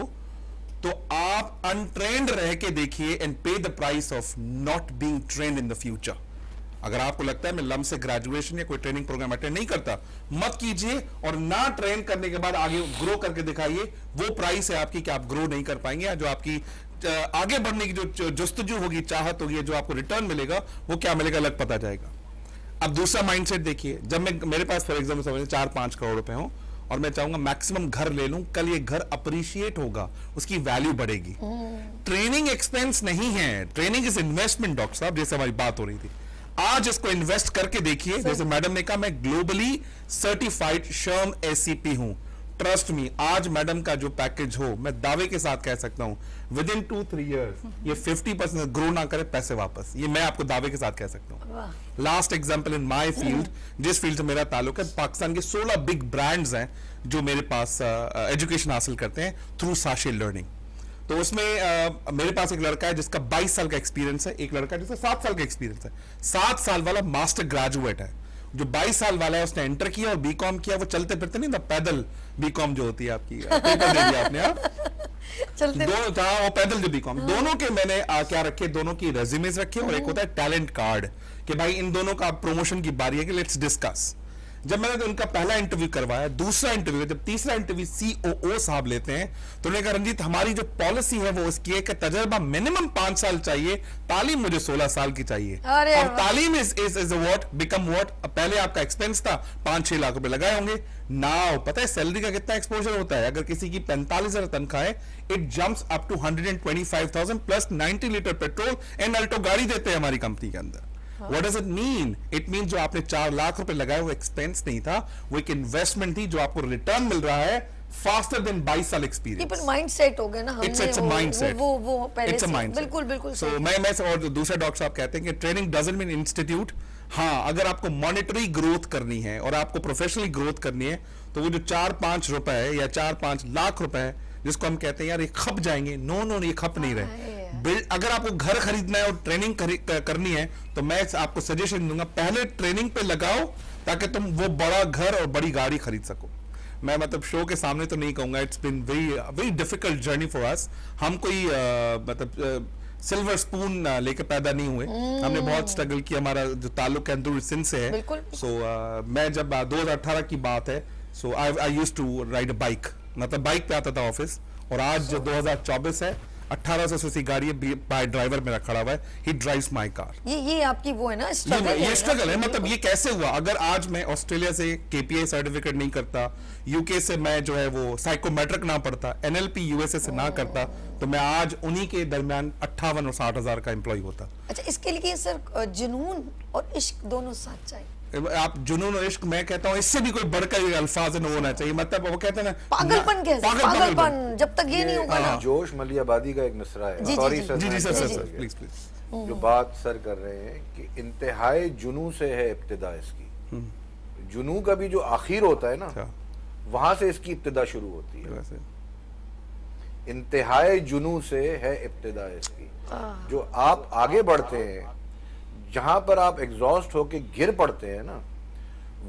तो आप अनट्रेंड रह के देखिए एंड पे the price of not being trend in the future. अगर आपको लगता है मैं लम से ग्रेजुएशन या कोई ट्रेनिंग प्रोग्राम अटेंड नहीं करता, मत कीजिए, और ना ट्रेन करने के बाद आगे ग्रो करके दिखाइए। वो प्राइस है आपकी कि आप ग्रो नहीं कर पाएंगे, जो आपकी आगे बढ़ने की जो जस्तजू होगी, चाहत होगी, जो आपको रिटर्न मिलेगा वो क्या मिलेगा अलग पता जाएगा। अब दूसरा माइंडसेट देखिए, जब मेरे पास फॉर एग्जाम्पल समझिए 4-5 करोड़ रुपए हो और मैं चाहूंगा मैक्सिमम घर ले लूं, कल ये घर अप्रिशिएट होगा, उसकी वैल्यू बढ़ेगी। ट्रेनिंग एक्सपेंस नहीं है, ट्रेनिंग इज इन्वेस्टमेंट। डॉक्टर साहब जैसे हमारी बात हो रही थी, आज इसको इन्वेस्ट करके देखिए। जैसे मैडम ने कहा, मैं ग्लोबली सर्टिफाइड शर्म एसीपी हूं। ट्रस्ट मी, आज मैडम का जो पैकेज हो, मैं दावे के साथ कह सकता हूं विद इन 2-3 ईयर्स ये 50% ग्रो ना करे, पैसे वापस, ये मैं आपको दावे के साथ कह सकता हूं। Last example in my field, जिस फील्ड से मेरा ताल्लुक है, पाकिस्तान के 16 बिग ब्रांड्स हैं जो मेरे पास एजुकेशन हासिल करते हैं थ्रू साशे लर्निंग। तो उसमें मेरे पास एक लड़का है जिसका 22 साल का एक्सपीरियंस है, एक लड़का है जिसका 7 साल का एक्सपीरियंस है। 7 साल वाला मास्टर ग्रेजुएट है, जो 22 साल वाला है उसने एंटर किया और बीकॉम किया। वो चलते फिरते नहीं था, पैदल बीकॉम जो होती है आपकी, पेपर दे दिया आपने, दोनों था वो पैदल जो बीकॉम। दोनों के मैंने क्या रखे, दोनों की रेज्यूमेज रखे, और एक होता है टैलेंट कार्ड कि भाई इन दोनों का प्रमोशन की बारी है कि लेट्स डिस्कस। जब मैंने उनका पहला इंटरव्यू करवाया, दूसरा इंटरव्यू, जब तीसरा इंटरव्यू सीओओ साहब लेते हैं, तो उन्होंने कहा रंजीत हमारी जो पॉलिसी है वो इसकी है कि तजर्बा मिनिमम 5 साल चाहिए, तालीम मुझे 16 साल की चाहिए। अब तालीम इज व्हाट बिकम व्हाट। पहले आपका एक्सपेंस था 5-6 लाख रुपए लगाए होंगे, नाउ पता है सैलरी का कितना एक्सपोजर होता है। अगर किसी की 45,000 तनख्वाह है, it jumps up to 125,000 plus 90 litre petrol and Alto गाड़ी देते हैं हमारी कंपनी के अंदर। What does it mean? It means जो आपने 4 लाख रुपए लगाए वो एक्सपेंस नहीं था, वो एक इन्वेस्टमेंट थी जो आपको रिटर्न मिल रहा है फास्टर देन 22 साल एक्सपीरियंस। पर माइंडसेट हो गया ना, हमने it's a mindset. वो पहले it's a mindset. बिल्कुल so मैं और दूसरा डॉक्टर साहब कहते हैं कि ट्रेनिंग डजंट मीन इंस्टीट्यूट। हाँ, अगर आपको मॉनेटरी ग्रोथ करनी है और आपको प्रोफेशनली ग्रोथ करनी है, तो वो जो 4-5 रुपए या 4-5 लाख रुपए है जिसको हम कहते हैं यार ये खप जाएंगे, नो ये खप नहीं रहे। बिल्ड, अगर आपको घर खरीदना है और ट्रेनिंग करनी है तो मैं आपको सजेशन दूंगा पहले ट्रेनिंग पे लगाओ ताकि तुम वो बड़ा घर और बड़ी गाड़ी खरीद सको। मैं मतलब शो के सामने तो नहीं कहूंगा, it's been very difficult journey for us. हम कोई मतलब सिल्वर स्पून लेके पैदा नहीं हुए, हमने बहुत स्ट्रगल किया। हमारा जो ताल्लुक अंदरूनी सिंध से है। सो मैं जब 2018 की बात है, so I used to ride a bike, मतलब बाइक पे आता था ऑफिस। और आज जो 2024 है, 1800 सीसी गाड़ी बाय ड्राइवर मेरा खड़ा हुआ है, ही ड्राइव्स माय कार। ये आपकी वो है ना स्ट्रगल, ये स्ट्रगल है। मतलब ये कैसे हुआ? अगर आज मैं ऑस्ट्रेलिया से केपीआई सर्टिफिकेट नहीं करता, यूके से मैं जो है वो साइकोमेट्रिक ना पढ़ता, एनएलपी यूएसए से ना करता, तो मैं आज उन्हीं के दरमियान 58 और 60 हजार का एम्प्लॉय होता। अच्छा, इसके लिए सर जुनून और इश्क दोनों साथ चाहिए। आप जुनून और इश्क, मैं कहता हूँ इससे भी कोई बढ़कर अल्फाज न होना चाहिए। मतलब वो कहते हैं ना पागलपन, पागलपन जब तक ये नहीं होगा ना। जोश मलियाबादी का एक मिसरा है, सॉरी सर, प्लीज प्लीज। जो बात सर कर रहे हैं कि इंतहाई जुनू से है इब्तिदा इसकी। जुनू का भी जो आखिर होता है ना, वहां से इसकी इब्तिदा शुरू होती है। इंतहाई जुनू से है इब्तिदा इसकी। जो आप आगे बढ़ते हैं, जहां पर आप एग्जॉस्ट होके गिर पड़ते हैं ना,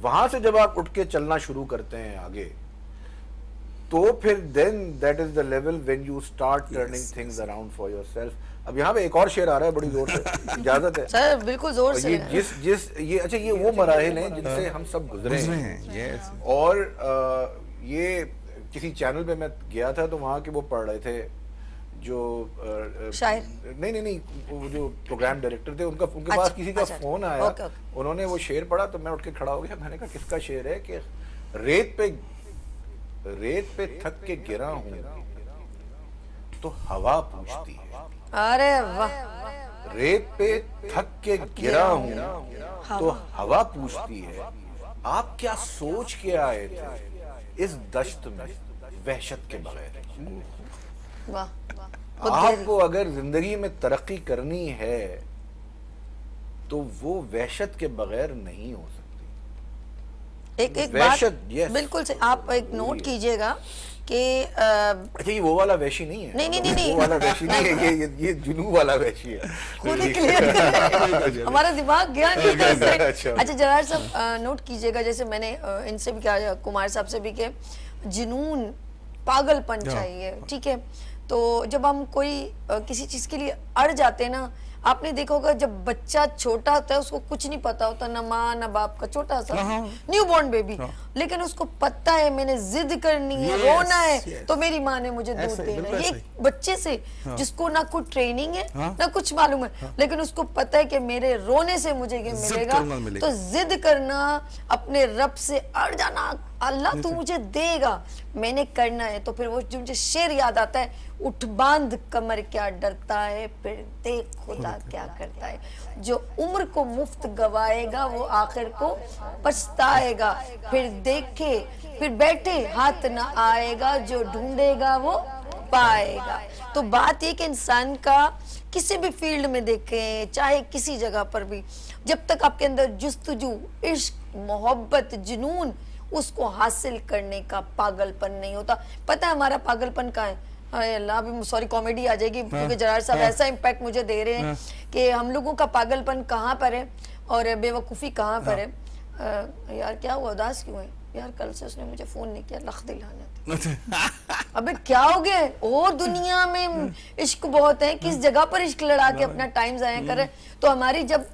वहां से जब आप उठ के चलना शुरू करते हैं आगे, तो फिर then that is the level when you start turning things around for yourself. अब यहाँ पे एक और शेर आ रहा है बड़ी जोर से, इजाजत है सर? बिल्कुल जोर से। ये अच्छा, ये वो मराहिल हैं जिनसे हम सब गुजरे हैं। और ये किसी चैनल पे मैं गया था, तो वहाँ के वो पढ़ रहे थे जो शायर, नहीं वो जो प्रोग्राम डायरेक्टर थे, उनके पास किसी का फोन आया। उन्होंने वो शेर पढ़ा तो मैं उठ के खड़ा हो गया। मैंने कहा किसका शेर है? कि रेत पे थक के गिरा हूं तो हवा पूछती है। अरे वाह! रेत पे थक के गिरा हूं तो हवा पूछती है, आप क्या सोच के आए थे इस दश्त में वहशत के बगैर? वाह! आपको अगर जिंदगी में तरक्की करनी है तो वो वहशत के बगैर नहीं हो सकती। एक बात बिल्कुल से आप एक नोट कीजिएगा कि अच्छा, ये वो वाला वैशी नहीं है। नहीं, वो वाला वैशी नहीं है, ये जुनू वाला वैशी है। खुद ही क्लियर हमारा दिमाग गया नहीं। अच्छा जरार साहब नोट कीजिएगा, जैसे मैंने इनसे भी कहा, कुमार साहब से भी, कि जुनून, पागलपन चाहिए, ठीक है। तो जब हम कोई किसी चीज के लिए अड़ जाते हैं ना, आपने देखा होगा जब बच्चा छोटा होता है उसको कुछ नहीं पता होता, ना माँ ना बाप का, छोटा सा न्यू बॉर्न बेबी, लेकिन उसको पता है मैंने जिद करनी है, रोना है तो मेरी माँ ने मुझे दूध देना है। ये बच्चे से जिसको ना कोई ट्रेनिंग है ना कुछ मालूम है, लेकिन उसको पता है कि मेरे रोने से मुझे ये मिलेगा। तो जिद करना, अपने रब से अड़ जाना, अल्लाह तू मुझे देगा, मैंने करना है। तो फिर वो जो मुझे शेर याद आता है, उठ बांध कमर क्या डरता है, फिर देख खुदा क्या करता है। जो उम्र को मुफ्त गवाएगा वो आखिर को पछताएगा, फिर देखे फिर बैठे हाथ ना आएगा, जो ढूंढेगा वो पाएगा। तो बात ये कि इंसान का किसी भी फील्ड में देखें, चाहे किसी जगह पर भी, जब तक आपके अंदर जुस्तजू, इश्क, मोहब्बत, जुनून, उसको हासिल करने का पागलपन नहीं होता। पता है हमारा पागलपन कहाँ है? अल्लाह, अभी सॉरी कॉमेडी आ जाएगी, क्योंकि जरार साहब ऐसा इम्पैक्ट मुझे दे रहे हैं कि हम लोगों का पागलपन कहाँ पर है और बेवकूफ़ी कहाँ पर है। यार क्या हुआ, उदास क्यों है? यार कल से उसने मुझे फोन नहीं किया, लख दिलाना। अबे क्या हो गया? और दुनिया में इश्क बहुत है, किस जगह पर इश्क लड़ा के अपना टाइम जाया कर रहे। तो हमारी जब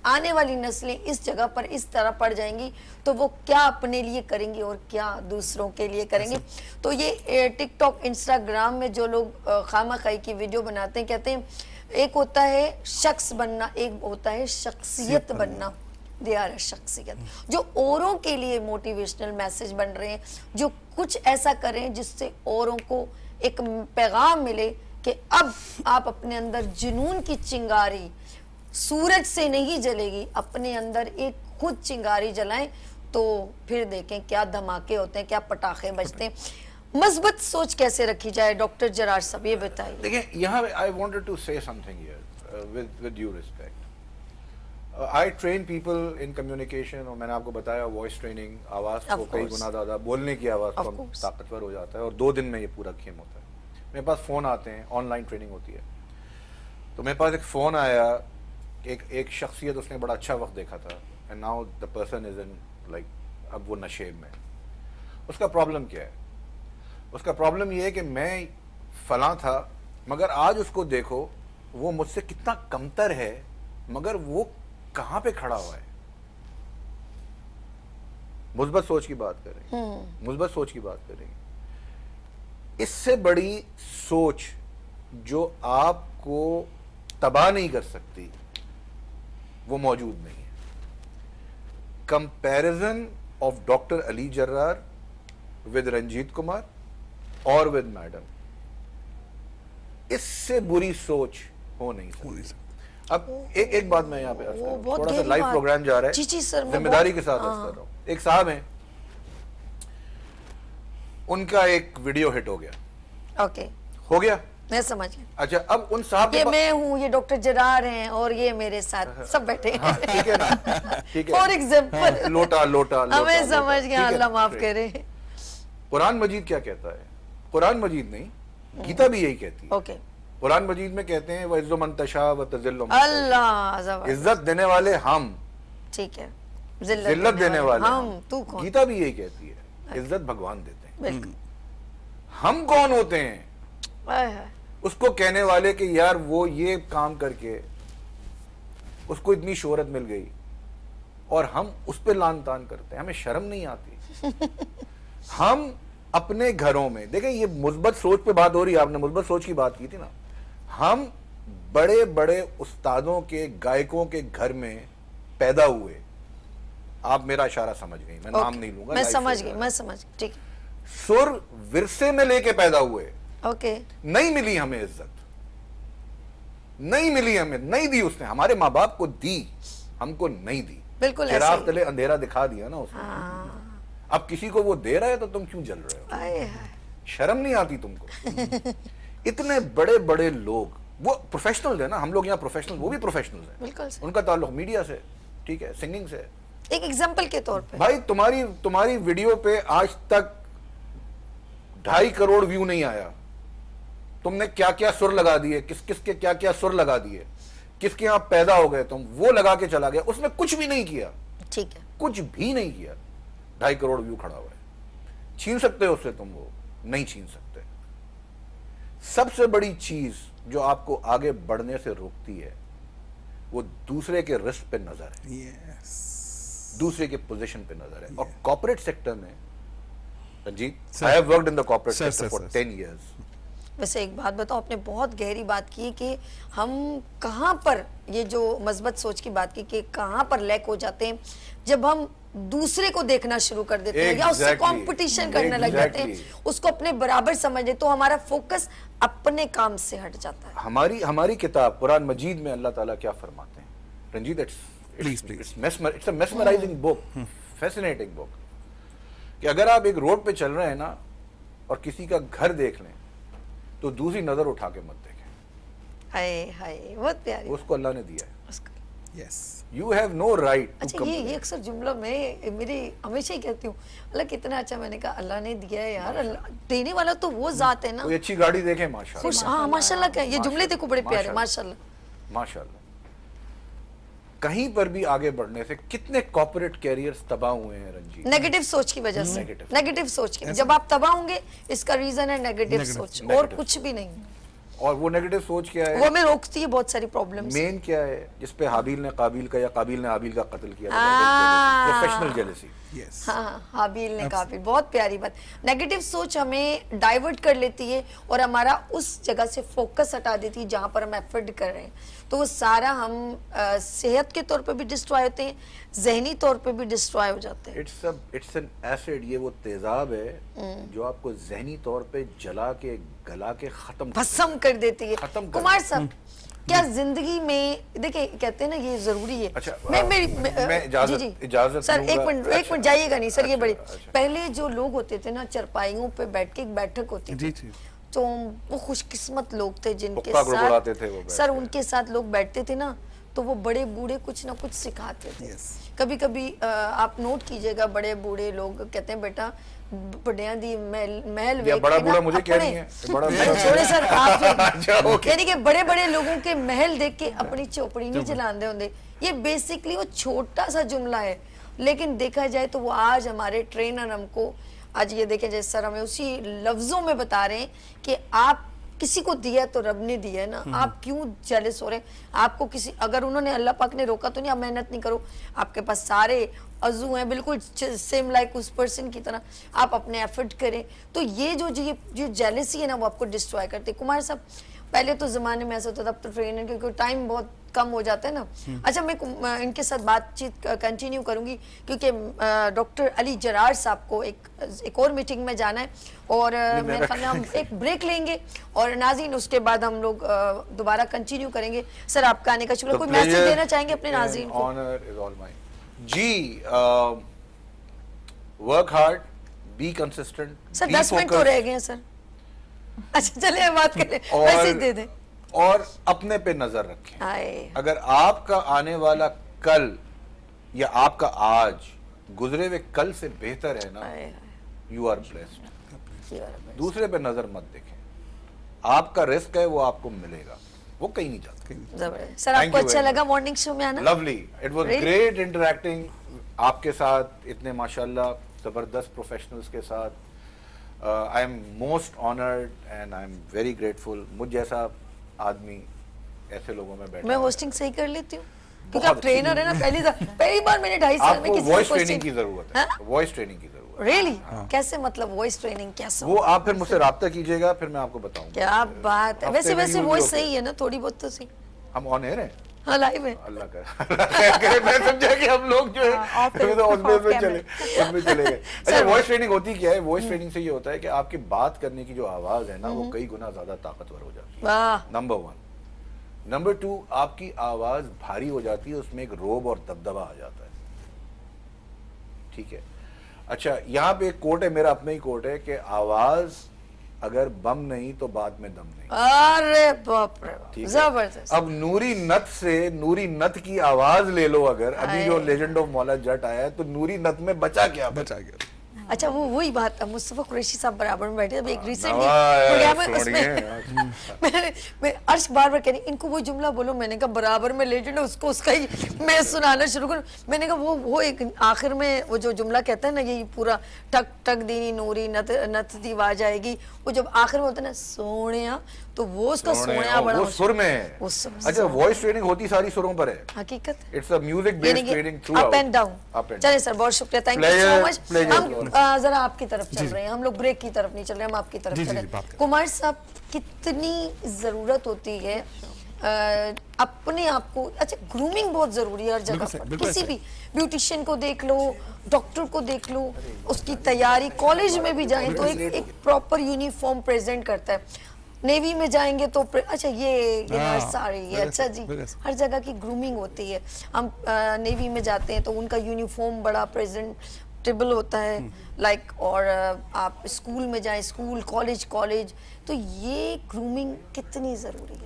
आने वाली नस्लें इस जगह पर इस तरह पड़ जाएंगी तो वो क्या अपने लिए करेंगी और क्या दूसरों के लिए करेंगे। तो ये टिकटॉक, इंस्टाग्राम में जो लोग खामा-खाई की वीडियो बनाते हैं, कहते हैं एक होता है शख्स बनना, एक होता है शख्सियत बनना। दे आर अ शख्सियत जो औरों के लिए मोटिवेशनल मैसेज बन रहे हैं, जो कुछ ऐसा करें जिससे औरों को एक पैगाम मिले कि अब आप अपने अंदर जुनून की चिंगारी सूरज से नहीं जलेगी, अपने अंदर एक खुद चिंगारी जलाएं, तो फिर देखें क्या धमाके होते हैं, क्या पटाखे बजते हैं। मजबूत सोच कैसे रखी जाए डॉक्टर जरार साहब, ये बताइए। देखिए यहाँ I wanted to say something here with due respect. I train people in communication, और मैंने आपको बताया वॉइस ट्रेनिंग, आवाज़ को कई गुना ज़्यादा, बोलने की आवाज़ को ताकतवर हो जाता है, और 2 दिन में ये पूरा खेल होता है। मेरे पास फ़ोन आते हैं, ऑनलाइन ट्रेनिंग होती है। तो मेरे पास एक फ़ोन आया, एक शख्सियत, उसने बड़ा अच्छा वक्त देखा था, and now the person is in like, अब वो नशे में। उसका प्रॉब्लम क्या है? उसका प्रॉब्लम ये है कि मैं फलां था, मगर आज उसको देखो वो मुझसे कितना कमतर है, मगर वो कहाँ पे खड़ा हुआ है। मुस्बत सोच की बात करें, मुस्बत सोच की बात करें। इससे बड़ी सोच जो आपको तबाह नहीं कर सकती वो मौजूद नहीं है। Comparison of doctor Ali Zarrar with Ranjit Kumar और विद मैडम, इससे बुरी सोच हो नहीं सकती। अब एक बात मैं यहाँ पे अर्ज करूं, थोड़ा सा लाइव प्रोग्राम जा रहा है, जी सर, जिम्मेदारी के साथ अर्ज कर रहा हूँ। एक साहब हैं, उनका एक वीडियो हिट हो गया। ओके, हो गया, मैं समझ गया। अच्छा, अब उन साहब ये मैं हूँ, ये डॉक्टर जरार हैं और ये मेरे साथ सब बैठे हैं। ठीक है ना, ठीक है। फॉर एग्जाम्पल लोटा लोटा हमें समझ गया, अल्लाह माफ करे। कुरान मजीद क्या कहता है? कुरान मजीद नहीं, गीता भी यही कहती है। ओके, कुरान मजीद में कहते हैं वइज़्ज़ु मन तशा व तज़िल्लु मन अल्लाह, इज्जत देने वाले हम, ठीक है, जिल्लत देने वाले हम। तू कौन? गीता भी यही कहती है, इज्जत भगवान देते हैं। बिल्कुल। हम कौन होते हैं हाय हाय, उसको कहने वाले कि यार वो ये काम करके उसको इतनी शोहरत मिल गई और हम उस पर लान तान करते हैं, हमें शर्म नहीं आती। हम अपने घरों में देखें, ये मुस्बत सोच पे बात हो रही है, आपने मुस्बत सोच की बात की थी ना। हम बड़े बड़े उस्तादों के, गायकों के घर में पैदा हुए। आप मेरा इशारा समझ गई, मैं नाम नहीं लूंगा। मैं समझ गई, मैं समझ गई, ठीक है। सुर विरसे में लेके पैदा हुए। ओके, नहीं मिली हमें इज्जत, नहीं मिली हमें, नहीं दी उसने। हमारे माँ बाप को दी, हमको नहीं दी। बिल्कुल चिराग तले अंधेरा दिखा दिया ना उसने। अब किसी को वो दे रहा है तो तुम क्यों जल रहे हो? हाय हाय, शर्म नहीं आती तुमको? इतने बड़े बड़े लोग, वो प्रोफेशनल है ना, हम लोग यहाँ प्रोफेशनल, वो भी प्रोफेशनल है। बिल्कुल सर। उनका ताल्लुक मीडिया से, ठीक है, सिंगिंग से। एक एग्जांपल के तौर पे भाई तुम्हारी वीडियो पे आज तक 2.5 करोड़ व्यू नहीं आया। तुमने क्या क्या सुर लगा दिए, किस किस के क्या क्या सुर लगा दिए, किसके यहाँ पैदा हो गए तुम, वो लगा के चला गया। उसने कुछ भी नहीं किया, ठीक है, कुछ भी नहीं किया। 2.5 करोड़ व्यू खड़ा हुआ है। छीन सकते हो उससे तुम? वो नहीं छीन सकते। सबसे बड़ी चीज जो आपको आगे बढ़ने से रोकती है वो दूसरे के रिस्क पे नजर है। Yes. दूसरे के पोजीशन पे नजर है। और कॉर्पोरेट सेक्टर में, Ranjit, I have worked in the corporate sector for 10 years। वैसे एक बात बताओ, आपने बहुत गहरी बात की कि हम कहाँ पर, ये जो मस्बत सोच की बात की कि कहाँ पर लैक हो जाते हैं जब हम दूसरे को देखना शुरू कर देते हैं या उससे कंपटीशन करने लग जाते हैं, उसको अपने बराबर समझे, तो हमारा फोकस अपने काम से हट जाता है। हमारी किताब कुरान मजीद में अल्लाह ताला क्या फरमाते हैं, Ranjit? It's a mesmerising book, fascinating book, कि अगर आप एक रोड पे चल रहे हैं ना और किसी का घर देख लें तो दूसरी नजर उठा के मत देखें। हाय हाय, बहुत प्यारी, उसको अल्लाह ने दिया है। Yes. You have no right to अच्छा, ये अक्सर जुमला मैं मेरी हमेशा ही कहती हूँ, अल्लाह कितना अच्छा। मैंने कहा अल्लाह ने दिया है यार, अल्लाह देने वाला तो वो जात है ना। कोई अच्छी गाड़ी देखे, माशाल्लाह, खुश, हाँ माशाल्लाह। क्या ये जुमले देखो बड़े प्यारे, माशाल्लाह माशाल्लाह। कहीं पर भी आगे बढ़ने से कितने कॉर्पोरेट कैरियर्स तबाह हुए हैं रंजीत, नेगेटिव सोच की वजह से। नेगेटिव सोच की, जब आप तबाह होंगे इसका रीजन है नेगेटिव सोच, और कुछ भी नहीं। और वो नेगेटिव सोच क्या है? वो हमें रोकती है बहुत सारी प्रॉब्लम्स। मेन क्या है? जिसपे हाबिल ने काबिल का या काबिल ने हाबिल का कत्ल किया, प्रोफेशनल जेलसी। Yes. हाँ, हाबिल ने काबिल, बहुत प्यारी बात। नेगेटिव सोच हमें डाइवर्ट कर लेती है और हमारा उस जगह से फोकस हटा देती है जहाँ पर हम एफर्ट कर रहे हैं। तो वो सारा हम सेहत के तौर पे भी डिस्ट्रॉय होते हैं, जहनी तौर पे भी डिस्ट्रॉय हो जाते हैं। इट्स एन एसिड, ये वो तेजाब है जो आपको जहनी तौर पे जला के, गला के खत्म भस्म कर देती है। खत्म कर कुमार साहब, क्या जिंदगी में देखिए कहते हैं ना ये जरूरी है। अच्छा, मैं इजाजत सर, लूंगा। एक मिनट जाइएगा नहीं सर, ये बड़ी अच्छा। पहले जो लोग होते थे ना, चरपाइयों पे बैठ के एक बैठक होती थी, जी। तो वो खुशकिस्मत लोग थे जिनके हुक्का गुड़गुड़ाते साथ थे वो बैठ सर के। उनके साथ लोग बैठते थे ना, तो वो बड़े बूढ़े कुछ ना कुछ सिखाते थे। Yes. कभी कभी आप नोट कीजिएगा, बड़े बूढ़े लोग कहते हैं बेटा बड़ियां दी महल या बड़ा बूढ़ा मुझे क्या नहीं है, बड़ा छोड़े सर आप अच्छा, okay. यानी कि बड़े बड़े लोगों के महल देख के अपनी चौपड़ी नहीं जलाते होंगे। ये बेसिकली वो छोटा सा जुमला है, लेकिन देखा जाए तो वो आज हमारे ट्रेनर हमको आज ये देखें जैसे सर हमें उसी लफ्जों में बता रहे हैं कि आप किसी को दिया तो रब ने दिया है ना, आप क्यों जेलस हो रहे हैं? आपको किसी अगर उन्होंने अल्लाह पाक ने रोका तो नहीं, आप मेहनत नहीं करो, आपके पास सारे अजू हैं बिल्कुल सेम लाइक उस पर्सन की तरह, आप अपने एफर्ट करें। तो ये जो जेलसी है ना वो आपको डिस्ट्रॉय करती है। कुमार साहब पहले तो ज़माने में ऐसा होता था, अब तो ट्रेनर क्योंकि टाइम बहुत कम हो जाता है ना। अच्छा मैं इनके साथ बातचीत कंटिन्यू करूंगी क्योंकि डॉक्टर अली जरार साहब को एक और मीटिंग में जाना है और मेरे ख्याल में हम एक ब्रेक लेंगे और नाज़रीन उसके बाद हम लोग दोबारा कंटिन्यू करेंगे। सर आपका आने का शुक्रिया। कोई मैसेज देना चाहेंगे अपने नाज़रीन को? ऑनर इज ऑल माइन जी। Work hard, be consistent. Sir 10 minute तो रह गए हैं सर। अच्छा चलिए बात करें, मैसेज दे दें और अपने पे नजर रखें। आए अगर आपका आने वाला कल या आपका आज गुजरे हुए कल से बेहतर है ना, यू आर ब्लेस्ड। दूसरे पे नजर मत देखें, आपका रिस्क है वो आपको मिलेगा, वो कहीं नहीं जाता। जबरदस्त। सर आपको अच्छा लगा मॉर्निंग शो में आना? Lovely, it was great interacting आपके साथ, इतने माशाल्लाह जबरदस्त प्रोफेशनल्स के साथ। I am most honoured and I am very grateful. मुझ जैसा आदमी ऐसे लोगों में बैठा। मैं होस्टिंग सही कर लेती हूँ क्योंकि आप ट्रेनर है ना। पहली बार मैंने 2.5 साल में किसी वॉइस ट्रेनिंग की जरूरत है। वॉइस ट्रेनिंग की जरूरत है। रियली? कैसे मतलब वॉइस ट्रेनिंग कैसे? वो आप फिर मुझसे राब्ता कीजिएगा, फिर मैं आपको बताऊंगा। क्या बात है। वैसे वॉइस सही है ना, थोड़ी बहुत तो सही। हम ऑन एयर हैं? हाँ लाइव है। अल्लाह करे मैं समझा कि हम लोग जो है उसमें चले गए। अच्छा वॉइस ट्रेनिंग होती क्या है? वॉइस ट्रेनिंग से ये होता है कि आपकी बात करने की जो आवाज है ना वो कई गुना ज्यादा ताकतवर हो जाती है। नंबर 1। नंबर 2, आपकी आवाज भारी हो जाती है, उसमें एक रोब और दबदबा आ जाता है। ठीक है। अच्छा यहाँ पे एक कोट है, मेरा अपना ही कोट है कि आवाज अगर बम नहीं तो बाद में दम नहीं। अरे बाप रे जबरदस्त। अब नूरी नथ की आवाज ले लो, अगर अभी जो लेजेंड ऑफ मौला जट आया है तो नूरी नथ में बचा क्या? अच्छा वो वही बात है। मुस्तफा कुरैशी साहब बराबर में बैठे थे एक रिसेंटली प्रोग्राम है, उसमें मैं अर्श बार कह रही इनको वो जुमला बोलो। मैंने कहा बराबर में लेजेंड है, उसको उसका ही मैं सुनाना शुरू करूं। मैंने कहा वो एक आखिर में वो जो जुमला कहता है ना, ये पूरा टक टक दीनी नूरी नथ दी आवाज आएगी, वो जब आखिर में होता है ना सोनिया, तो वो उसका सोनिया बड़ा वो सुर में है। अच्छा वॉइस ट्रेनिंग होती सारी सुरों पर है, हकीकत। It's a music based training through up and down. चलिए सर बहुत शुक्रिया, थैंक यू सो मच। हम जरा आपकी तरफ चल रहे हैं, हम लोग ब्रेक की तरफ नहीं चल रहे, हम आपकी तरफ चल रहे हैं। कुमार साहब कितनी जरूरत होती है अपने आप को, अच्छा ग्रूमिंग बहुत जरूरी है हर जगह पर। किसी भी ब्यूटिशियन को देख लो, डॉक्टर को देख लो, उसकी तैयारी कॉलेज में भी जाए तो एक प्रॉपर यूनिफॉर्म प्रेजेंट करता है। नेवी में जाएंगे तो अच्छा ये नर्स आ रही है, अच्छा जी हर जगह की ग्रूमिंग होती है। हम नेवी में जाते हैं तो उनका यूनिफॉर्म बड़ा प्रेजेंटेबल होता है लाइक, और आप स्कूल में जाएं, स्कूल कॉलेज तो ये ग्रूमिंग कितनी ज़रूरी है?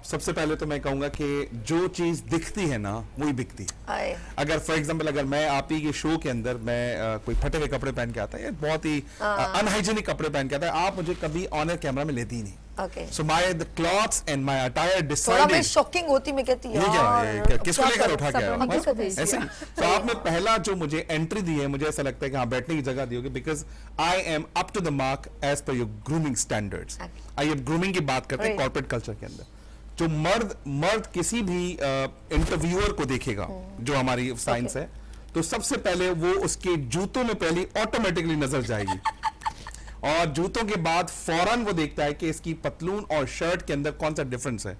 सबसे पहले तो मैं कहूंगा कि जो चीज दिखती है ना वही बिकती है। अगर फॉर एग्जांपल अगर मैं आप ही के शो के अंदर मैं कोई फटे हुए कपड़े पहन के आता है, बहुत ही अनहाइजीनिक कपड़े पहन के आता है, आप मुझे कभी ऑन एयर कैमरा में लेती ही नहीं। So the clothes and my attire decided. मैं शॉकिंग होती, मैं कहती ये क्या किसको लेकर उठा के आया ऐसे। तो आपने पहला जो मुझे एंट्री दी है, मुझे ऐसा लगता है कि हाँ बैठने की जगह दी होगी, because I am up to the mark as per your grooming standards. आइए ग्रूमिंग की बात करते हैं कॉर्पोरेट कल्चर के अंदर। जो मर्द किसी भी इंटरव्यूअर को देखेगा, जो हमारी साइंस है, तो सबसे पहले वो उसके जूतों में पहले ऑटोमेटिकली नजर जाएगी और जूतों के बाद फौरन वो देखता है कि इसकी पतलून और शर्ट के अंदर कौन सा डिफरेंस है।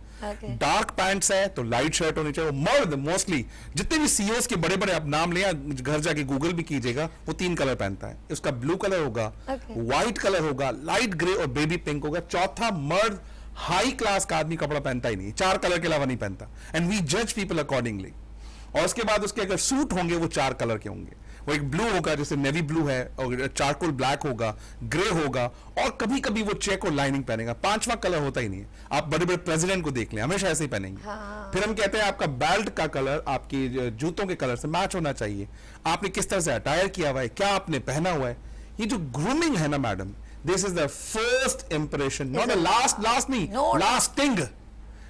डार्क पैंट्स है तो लाइट शर्ट होनी चाहिए। मर्द मोस्टली जितने भी सीईओज के बड़े आप नाम ले, घर जाके गूगल भी कीजिएगा, वो 3 कलर पहनता है। उसका ब्लू कलर होगा, व्हाइट कलर होगा, लाइट ग्रे और बेबी पिंक होगा। चौथा, मर्द हाई क्लास का आदमी कपड़ा पहनता ही नहीं, 4 कलर के अलावा नहीं पहनता। एंड वी जज पीपल अकॉर्डिंगली। और उसके बाद उसके अगर सूट होंगे वो 4 कलर के होंगे। वो एक ब्लू होगा जैसे नेवी ब्लू है, और चारकोल ब्लैक होगा, ग्रे होगा, और कभी कभी वो चेक और लाइनिंग पहनेगा। 5वां कलर होता ही नहीं है। आप बड़े बड़े प्रेसिडेंट को देख लें, हमेशा ऐसे ही पहनेंगे। हाँ। फिर हम कहते हैं आपका बेल्ट का कलर आपकी जूतों के कलर से मैच होना चाहिए, आपने किस तरह से अटायर किया हुआ है, क्या आपने पहना हुआ है। ये जो ग्रूमिंग है ना madam, this is the first impression, not the last नहीं, लास्टिंग।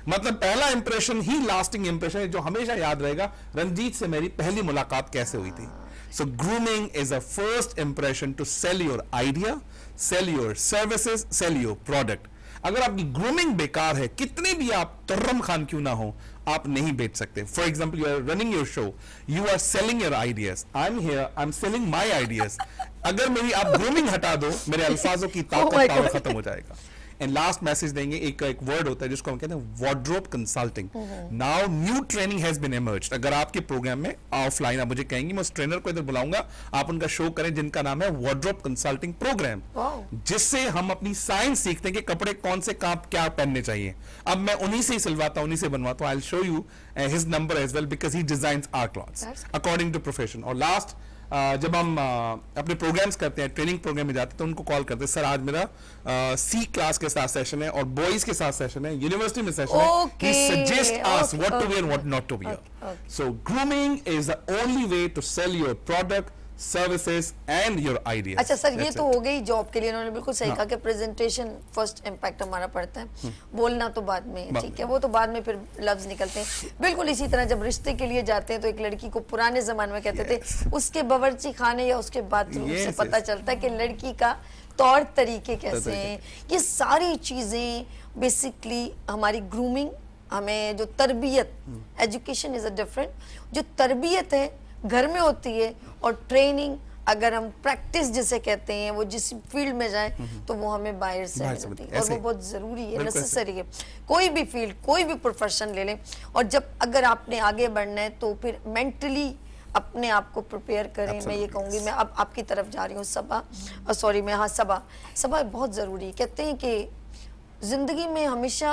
मतलब पहला इंप्रेशन ही लास्टिंग इंप्रेशन है, जो हमेशा याद रहेगा रंजीत से मेरी पहली मुलाकात कैसे हुई थी। So grooming is a first impression to sell your idea, sell your services, sell your product. अगर आपकी ग्रूमिंग बेकार है, कितने भी आप तर्रम खान क्यों ना हो, आप नहीं बेच सकते। For example, you are running your show, you are selling your ideas, I am here, I am selling my ideas. अगर मेरी आप ग्रूमिंग हटा दो, मेरे अल्फाजों की ताकत पावर खत्म हो जाएगा। एंड लास्ट मैसेज देंगे, एक वर्ड होता है जिसको हम कहते हैं wardrobe consulting. Now new training has been emerged. अगर आपके प्रोग्राम में ऑफलाइन आप मुझे कहेंगे, मैं उस ट्रेनर को इधर बुलाऊंगा, आप उनका शो करें, जिनका नाम है वार्डरोब कंसल्टिंग प्रोग्राम, जिससे हम अपनी साइंस सीखते हैं कि कपड़े कौन से क्या पहनने चाहिए। अब मैं उन्हीं से ही सिलवाता हूं, उन्हीं से बनवाता हूं। I will show you his number as well, because he designs our clothes according to profession. और लास्ट, जब हम अपने प्रोग्राम्स करते हैं, ट्रेनिंग प्रोग्राम में जाते हैं, तो उनको कॉल करते हैं, सर आज मेरा सी क्लास के साथ सेशन है और बॉयज के साथ सेशन है, यूनिवर्सिटी में सेशन है, he suggests us what to wear and what not to wear. So grooming is the only way to sell your product, services and your ideas. अच्छा सर, ये तो हो गई जॉब के लिए, उन्होंने बिल्कुल सही कहा कि प्रेजेंटेशन फर्स्ट इम्पैक्ट हमारा पड़ता है, बोलना तो बाद में, ठीक है, वो तो बाद में फिर लफ्ज निकलते हैं। बिल्कुल इसी तरह जब रिश्ते के लिए जाते हैं तो एक लड़की को पुराने जमाने में कहते थे उसके बावर्ची खाने या उसके बाथरूम से पता चलता है कि लड़की का तौर तरीके कैसे हैं। ये सारी चीजें बेसिकली हमारी ग्रूमिंग, हमें जो तरबियत, एजुकेशन इज अ डिफरेंट, जो तरबियत है घर में होती है, और ट्रेनिंग अगर हम प्रैक्टिस जिसे कहते हैं, वो जिस फील्ड में जाए तो वो हमें बाहर से मिलती है, और वो बहुत ज़रूरी है, नेसेसरी है। कोई भी फील्ड, कोई भी प्रोफेशन ले लें, और जब अगर आपने आगे बढ़ना है तो फिर मेंटली अपने आप को प्रिपेयर करें। मैं ये कहूँगी, मैं अब आपकी तरफ जा रही हूँ सबा, सॉरी मैं, हाँ सबा बहुत ज़रूरी है। कहते हैं कि ज़िंदगी में हमेशा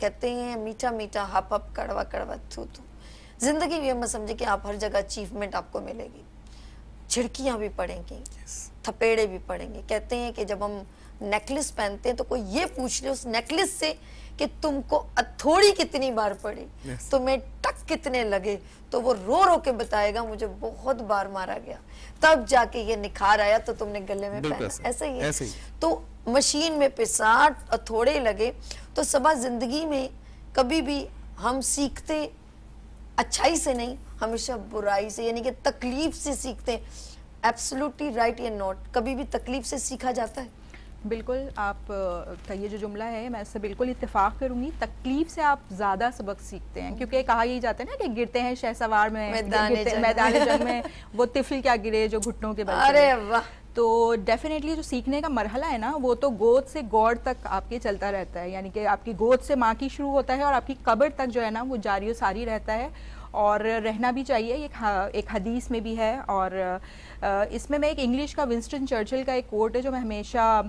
कहते हैं मीठा मीठा, हप हप, कड़वा कड़वा, थू थू। जिंदगी ये मत समझे कि आप हर जगह अचीवमेंट आपको मिलेगी, झिड़कियां भी पड़ेंगी, थपेड़े भी पड़ेंगे। कहते हैं कि जब हम नेकलेस पहनते हैं तो कोई ये पूछ ले उस नेकलेस से कि तुमको अथोड़ी कितनी बार पड़ी, तुम्हें टक कितने लगे, तो वो रो रो के बताएगा मुझे बहुत बार मारा गया, तब जाके ये निखार आया तो तुमने गले में पहना। ऐसा ही है। तो मशीन में 60 अथोड़े लगे। तो सबा जिंदगी में कभी भी हम सीखते अच्छाई से नहीं, हमेशा बुराई से, यानी कि तकलीफ से सीखते हैं। एब्सोल्युटली राइट या नॉट, कभी भी तकलीफ से सीखा जाता है। बिल्कुल, आप का ये जो जुमला है मैं इससे बिल्कुल इत्तेफाक करूंगी। तकलीफ से आप ज़्यादा सबक सीखते हैं, क्योंकि कहा यही जाता है ना कि गिरते हैं शहसवार में, मैदान जंग में वो तिफल क्या गिरे जो घुटनों के बल। अरे वाह। तो डेफिनेटली जो सीखने का मरहला है ना, वो तो गोद से गौर तक आपके चलता रहता है, यानी कि आपकी गोद से माँ की शुरू होता है और आपकी कब्र तक जो है ना वो जारी सारी रहता है, और रहना भी चाहिए। एक हदीस में भी है, और इसमें मैं एक इंग्लिश का विंस्टन चर्चिल का एक कोट है जो मैं हमेशा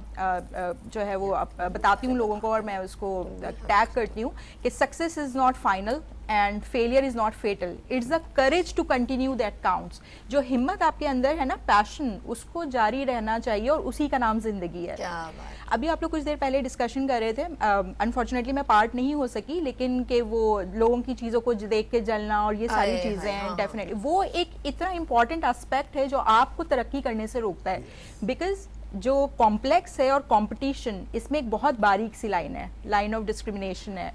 जो है वो बताती हूँ लोगों को, और मैं उसको टैग करती हूँ कि success is not final and failure is not fatal, it's the courage to continue that counts. जो हिम्मत आपके अंदर है ना, पैशन, उसको जारी रहना चाहिए, और उसी का नाम जिंदगी है। क्या बात। अभी आप लोग कुछ देर पहले डिस्कशन कर रहे थे, अनफॉर्चुनेटली मैं पार्ट नहीं हो सकी, लेकिन कि वो लोगों की चीज़ों को देख के जलना और ये सारी चीज़ें हैं, डेफिनेटली वो एक इतना इंपॉर्टेंट एस्पेक्ट है जो आपको तरक्की करने से रोकता है। बिकॉज जो कॉम्प्लेक्स है और कंपटीशन, इसमें एक बहुत बारीक सी लाइन है, लाइन ऑफ डिस्क्रिमिनेशन है।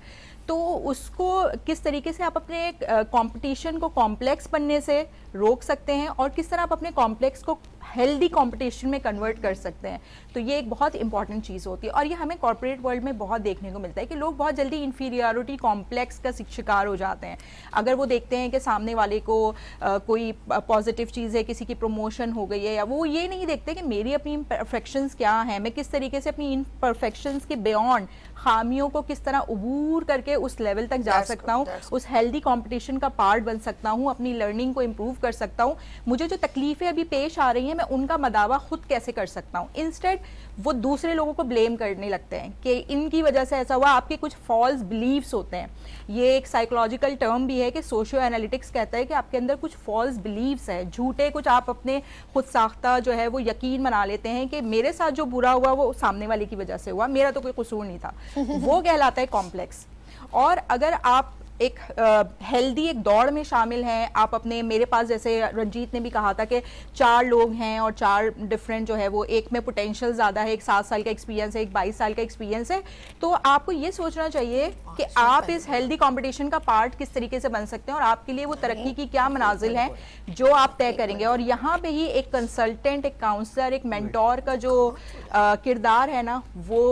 तो उसको किस तरीके से आप अपने कंपटीशन को कॉम्प्लेक्स बनने से रोक सकते हैं, और किस तरह आप अपने कॉम्प्लेक्स को हेल्दी कंपटीशन में कन्वर्ट कर सकते हैं, तो ये एक बहुत इंपॉर्टेंट चीज़ होती है। और ये हमें कॉर्पोरेट वर्ल्ड में बहुत देखने को मिलता है कि लोग बहुत जल्दी इन्फीरियरिटी कॉम्प्लेक्स का शिकार हो जाते हैं। अगर वो देखते हैं कि सामने वाले को कोई पॉजिटिव चीज़ है, किसी की प्रमोशन हो गई है, या वो ये नहीं देखते कि मेरी अपनी इम्परफेक्शंस क्या हैं, मैं किस तरीके से अपनी इम्परफेक्शंस के बियॉन्ड, खामियों को किस तरह अबूर करके उस लेवल तक जा सकता हूँ, उस हेल्दी कंपटीशन का पार्ट बन सकता हूँ, अपनी लर्निंग को इम्प्रूव कर सकता हूँ। मुझे जो तकलीफें अभी पेश आ रही हैं, मैं उनका मदावा खुद कैसे कर सकता हूँ। इंस्टेड वो दूसरे लोगों को ब्लेम करने लगते हैं कि इनकी वजह से ऐसा हुआ। आपके कुछ फॉल्स बिलीव्स होते हैं, ये एक साइकोलॉजिकल टर्म भी है कि सोशियो एनालिटिक्स कहता है कि आपके अंदर कुछ फॉल्स बिलीव्स है, झूठे कुछ आप अपने खुद साख्ता जो है वो यकीन बना लेते हैं कि मेरे साथ जो बुरा हुआ वो सामने वाले की वजह से हुआ, मेरा तो कोई कसूर नहीं था। वो कहलाता है कॉम्प्लेक्स। और अगर आप एक हेल्दी एक दौड़ में शामिल हैं, आप अपने, मेरे पास जैसे रंजीत ने भी कहा था कि 4 लोग हैं और 4 डिफरेंट जो है वो, एक में पोटेंशियल ज़्यादा है, एक 7 साल का एक्सपीरियंस है, एक 22 साल का एक्सपीरियंस है, तो आपको ये सोचना चाहिए कि आप इस हेल्दी कंपटीशन का पार्ट किस तरीके से बन सकते हैं और आपके लिए वो तरक्की की क्या मनाजिल है जो आप तय करेंगे। और यहाँ पे ही एक कंसल्टेंट, एक काउंसलर, एक मेंटोर का जो किरदार है ना, वो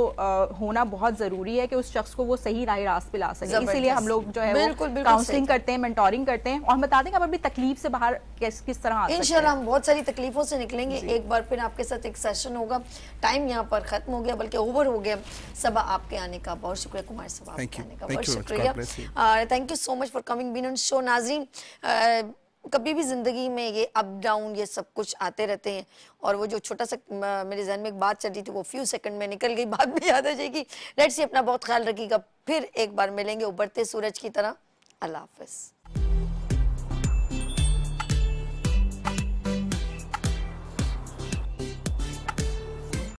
होना बहुत ज़रूरी है कि उस शख्स को वो सही रास्ते पे ला सके। इसीलिए हम लोग जो है काउंसलिंग करते हैं, मेंटोरिंग करते हैं और बता दें कि आप अपनी तकलीफ से बाहर किस तरह आ सकते हैं। इंशाल्लाह हम बहुत सारी तकलीफों से निकलेंगे। एक बार फिर आपके साथ एक सेशन होगा। टाइम यहाँ पर खत्म हो गया, बल्कि ओवर हो गया। सबा आपके आने का बहुत शुक्रिया, कुमार सबा आपके आने का बहुत शुक्रिया। Thank you so much for coming been on show. नाज़रीन, कभी भी ज़िंदगी में ये अप डाउन ये सब कुछ आते रहते हैं, और वो जो छोटा सा मेरे जहन में एक बात चल रही थी वो फ्यू सेकंड में निकल गई, बाद में याद आ जाएगी। लेट्स सी, अपना बहुत ख्याल रखिएगा। फिर एक बार मिलेंगे उभरते सूरज की तरह। अल्लाह हाफ़िज़।